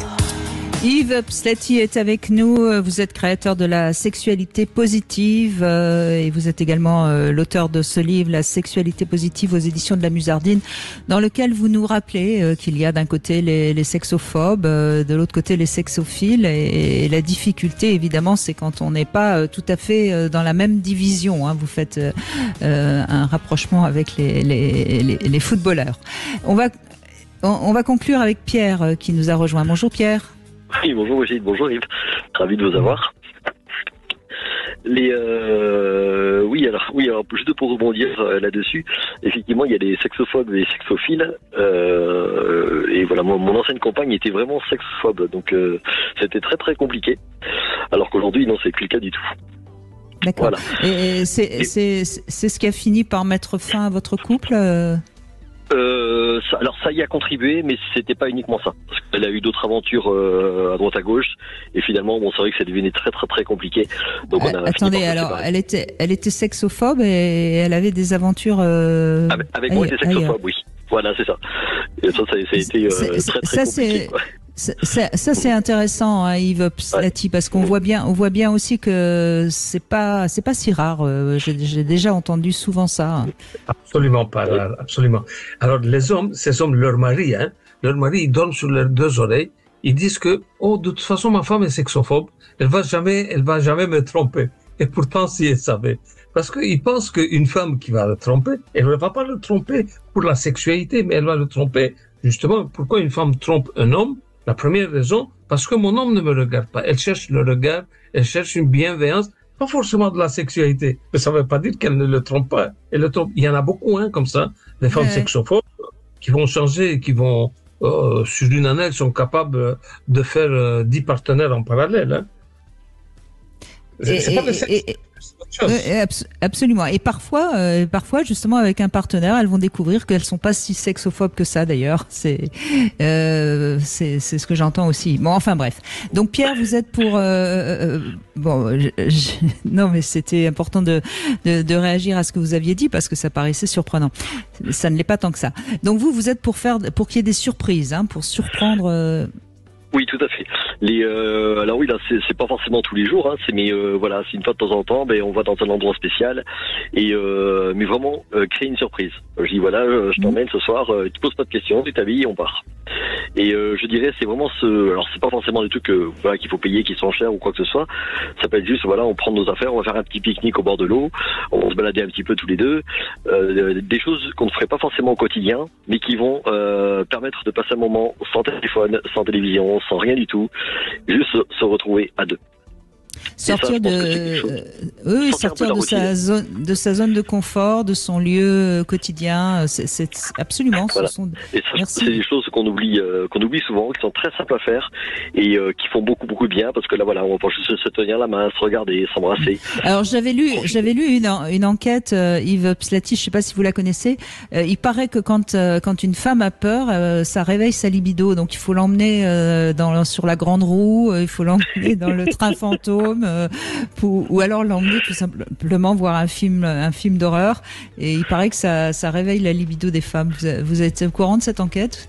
Yves Pslati est avec nous, vous êtes créateur de la sexualité positive et vous êtes également l'auteur de ce livre, La sexualité positive aux éditions de la Musardine, dans lequel vous nous rappelez qu'il y a d'un côté les sexophobes, de l'autre côté les sexophiles et la difficulté évidemment c'est quand on n'est pas tout à fait dans la même division, hein. Vous faites un rapprochement avec les footballeurs. On va conclure avec Pierre qui nous a rejoint. Bonjour Pierre. Oui, bonjour Brigitte, bonjour Yves, ravi de vous avoir. Alors juste pour rebondir là-dessus, effectivement il y a des sexophobes et des sexophiles, et voilà, mon ancienne compagne était vraiment sexophobe, donc c'était très très compliqué, alors qu'aujourd'hui non, c'est plus le cas du tout. D'accord. Voilà. Et c'est ce qui a fini par mettre fin à votre couple Alors ça y a contribué, mais c'était pas uniquement ça. Parce qu'elle a eu d'autres aventures à droite à gauche, et finalement, c'est vrai que ça devenait très très très compliqué. Donc on a attendez, alors elle était sexophobe et elle avait des aventures. Avec moi, elle était sexophobe, oui. Voilà, c'est ça. Et ça a été très très compliqué. Ça c'est intéressant, hein, Yves Pslati, parce qu'on voit bien aussi que c'est pas si rare. J'ai déjà entendu souvent ça. Absolument pas rare, absolument. Alors ces hommes, leur mari, ils dorment sur leurs deux oreilles. Ils disent que de toute façon ma femme est sexophobe, elle va jamais me tromper. Et pourtant si elle savait, parce qu'ils pensent qu'une femme qui va le tromper, elle ne va pas le tromper pour la sexualité, mais elle va le tromper justement. Pourquoi une femme trompe un homme? La première raison, parce que mon homme ne me regarde pas. Elle cherche le regard, elle cherche une bienveillance, pas forcément de la sexualité. Mais ça ne veut pas dire qu'elle ne le trompe pas. Elle le trompe. Il y en a beaucoup, comme ça, des femmes sexophobes qui vont changer, qui vont, sur une année, elles sont capables de faire 10 partenaires en parallèle. C'est pas le sexe. Absolument. Et parfois, justement, avec un partenaire, elles vont découvrir qu'elles sont pas si sexophobes que ça, d'ailleurs. C'est ce que j'entends aussi. Bon, enfin, bref. Donc, Pierre, vous êtes pour, non, mais c'était important de réagir à ce que vous aviez dit parce que ça paraissait surprenant. Ça ne l'est pas tant que ça. Donc, vous êtes pour qu'il y ait des surprises, pour surprendre, Oui, tout à fait. Alors oui, là, c'est pas forcément tous les jours, mais voilà, c'est une fois de temps en temps, on va dans un endroit spécial et mais vraiment créer une surprise. Je dis voilà, je t'emmène ce soir, tu te poses pas de questions, tu t'habilles et on part. Et je dirais c'est vraiment alors c'est pas forcément des trucs qu'il faut payer, qui sont chers ou quoi que ce soit. Ça peut être juste on prend nos affaires, on va faire un petit pique-nique au bord de l'eau, on va se balader un petit peu tous les deux, des choses qu'on ne ferait pas forcément au quotidien, mais qui vont permettre de passer un moment sans téléphone, sans télévision, sans rien du tout, juste se retrouver à deux. Sortir sortir de sa zone de confort, de son lieu quotidien, c'est absolument. Voilà. C'est des choses qu'on oublie souvent, qui sont très simples à faire et qui font beaucoup de bien parce que là voilà, on va juste se tenir la main, se regarder, s'embrasser. Alors j'avais lu une enquête, Yves Pslati, je sais pas si vous la connaissez. Il paraît que quand une femme a peur, ça réveille sa libido, donc il faut l'emmener sur la grande roue, il faut l'emmener dans le train fantôme. Ou alors l'emmener tout simplement voir un film d'horreur, et il paraît que ça réveille la libido des femmes. Vous êtes au courant de cette enquête?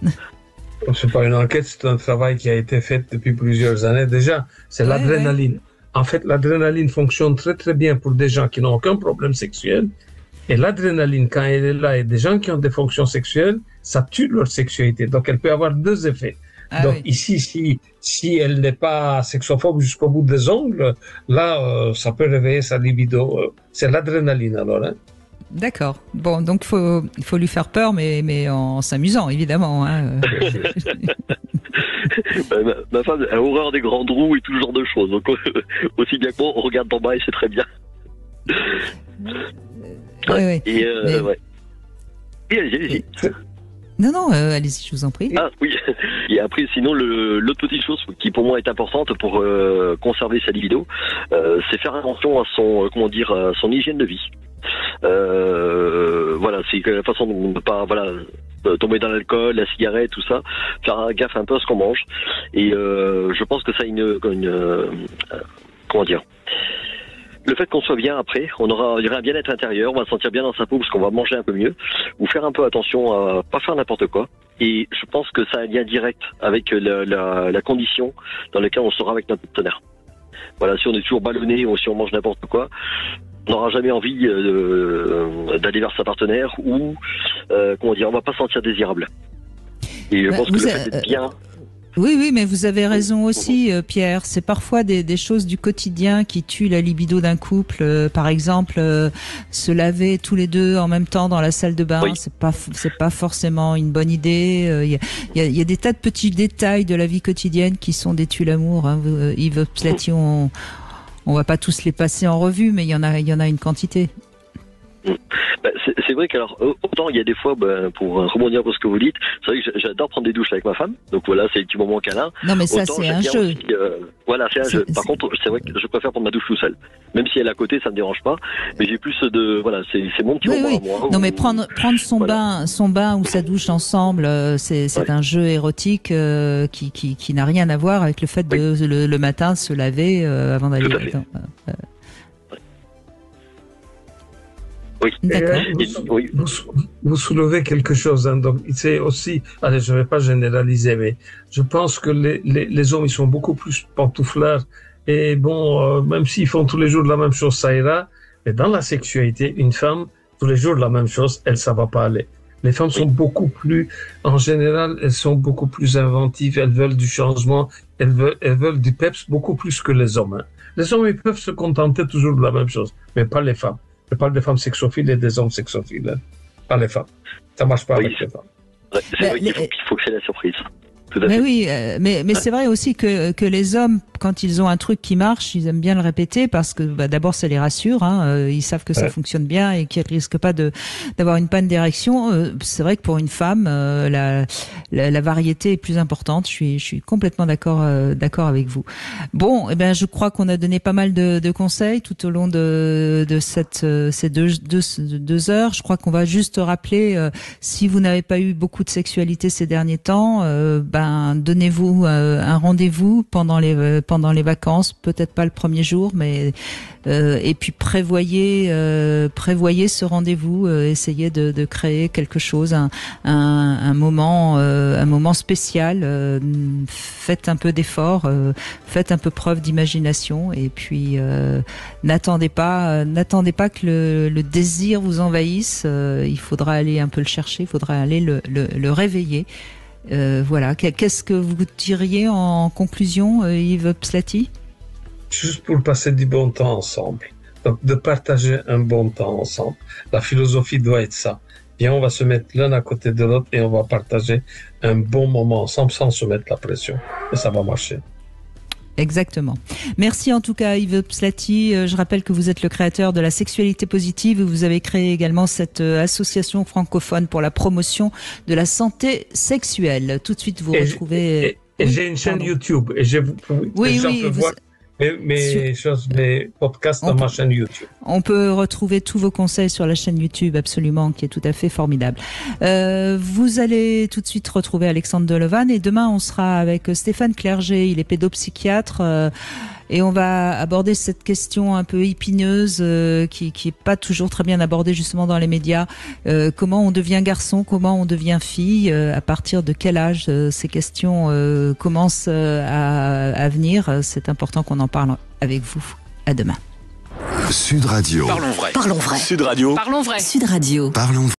C'est pas une enquête, c'est un travail qui a été fait depuis plusieurs années déjà. C'est l'adrénaline. Ouais. En fait, l'adrénaline fonctionne très très bien pour des gens qui n'ont aucun problème sexuel. Et l'adrénaline, quand elle est là, et des gens qui ont des fonctions sexuelles, ça tue leur sexualité. Donc elle peut avoir deux effets. Donc ici, si elle n'est pas sexophobe jusqu'au bout des ongles, là, ça peut réveiller sa libido. C'est l'adrénaline alors. D'accord. Bon, donc il faut lui faire peur, mais en s'amusant, évidemment. Hein. Ma femme a horreur des grandes roues et tout ce genre de choses. Donc, aussi bien que moi, on regarde d'en bas et c'est très bien. Ouais. Et, ouais. Et allez-y. Non, allez-y, je vous en prie. Ah oui. Et après, sinon, l'autre petite chose qui pour moi est importante pour conserver sa libido, c'est faire attention à son hygiène de vie. Voilà, c'est la façon dont ne pas tomber dans l'alcool, la cigarette, tout ça, faire gaffe un peu à ce qu'on mange. Et je pense que ça a une comment dire. Le fait qu'on soit bien après, il y aura un bien-être intérieur, on va se sentir bien dans sa peau parce qu'on va manger un peu mieux, ou faire un peu attention à pas faire n'importe quoi. Et je pense que ça a un lien direct avec la condition dans laquelle on sera avec notre partenaire. Voilà, si on est toujours ballonné ou si on mange n'importe quoi, on n'aura jamais envie d'aller vers sa partenaire ou on va pas se sentir désirable. Et je pense que le fait d'être bien. Oui, mais vous avez raison aussi, Pierre. C'est parfois des choses du quotidien qui tuent la libido d'un couple. Par exemple, se laver tous les deux en même temps dans la salle de bain, oui. C'est pas forcément une bonne idée. Il y a des tas de petits détails de la vie quotidienne qui sont des tue-l'amour. Hein. Yves Pslati, on va pas tous les passer en revue, mais il y en a une quantité. C'est vrai qu'alors, autant il y a des fois, pour rebondir sur ce que vous dites, c'est vrai que j'adore prendre des douches avec ma femme, donc voilà, c'est le petit moment câlin. Non mais ça c'est un jeu. Aussi, voilà, c'est un jeu. Par contre, c'est vrai que je préfère prendre ma douche tout seul. Même si elle est à côté, ça me dérange pas, mais j'ai plus c'est mon petit moment à moi. Non mais prendre son bain ou sa douche ensemble, c'est un jeu érotique qui n'a rien à voir avec le fait de le matin se laver avant d'aller. Oui. Vous soulevez quelque chose. Hein. Donc, c'est aussi, je ne vais pas généraliser, mais je pense que les hommes, ils sont beaucoup plus pantouflards. Et bon, même s'ils font tous les jours la même chose, ça ira. Mais dans la sexualité, une femme, tous les jours la même chose, ça va pas aller. Les femmes sont beaucoup plus, en général, elles sont beaucoup plus inventives. Elles veulent du changement. Elles veulent du peps beaucoup plus que les hommes. Hein. Les hommes, ils peuvent se contenter toujours de la même chose, mais pas les femmes. Je parle des femmes sexophiles et des hommes sexophiles, hein. Pas les femmes. Ça marche pas avec les femmes. Ouais, c'est vrai qu'il faut que c'est la surprise. Mais oui, mais c'est vrai aussi que les hommes, quand ils ont un truc qui marche, ils aiment bien le répéter parce que d'abord ça les rassure, hein, ils savent que ça fonctionne bien et qu'ils risquent pas d'avoir une panne d'érection. C'est vrai que pour une femme, la variété est plus importante. Je suis complètement d'accord avec vous. Bon, je crois qu'on a donné pas mal de conseils tout au long de ces deux heures. Je crois qu'on va juste rappeler, si vous n'avez pas eu beaucoup de sexualité ces derniers temps, donnez-vous un rendez-vous pendant les vacances, peut-être pas le premier jour, mais et puis prévoyez ce rendez-vous, essayez de créer quelque chose, un moment spécial, faites un peu d'effort, faites un peu preuve d'imagination et puis n'attendez pas que le désir vous envahisse, il faudra aller un peu le chercher, il faudra aller le réveiller. Voilà. Qu'est-ce que vous diriez en conclusion, Yves Pslati ? Juste pour passer du bon temps ensemble. Donc, de partager un bon temps ensemble. La philosophie doit être ça. Bien, on va se mettre l'un à côté de l'autre et on va partager un bon moment ensemble sans se mettre la pression. Et ça va marcher. Exactement. Merci en tout cas Yves Pslati. Je rappelle que vous êtes le créateur de la sexualité positive. Vous avez créé également cette association francophone pour la promotion de la santé sexuelle. Tout de suite, vous retrouvez... Et j'ai une chaîne YouTube. Et les gens peuvent voir mes podcasts dans ma chaîne YouTube. On peut retrouver tous vos conseils sur la chaîne YouTube, absolument, qui est tout à fait formidable. Vous allez tout de suite retrouver Alexandre Delevan et demain on sera avec Stéphane Clerget, il est pédopsychiatre et on va aborder cette question un peu épineuse qui est pas toujours très bien abordée justement dans les médias. Comment on devient garçon, comment on devient fille, à partir de quel âge ces questions commencent à venir. C'est important qu'on en parle avec vous. À demain. Sud Radio. Parlons vrai. Parlons vrai. Sud Radio. Parlons vrai. Sud Radio. Parlons vrai.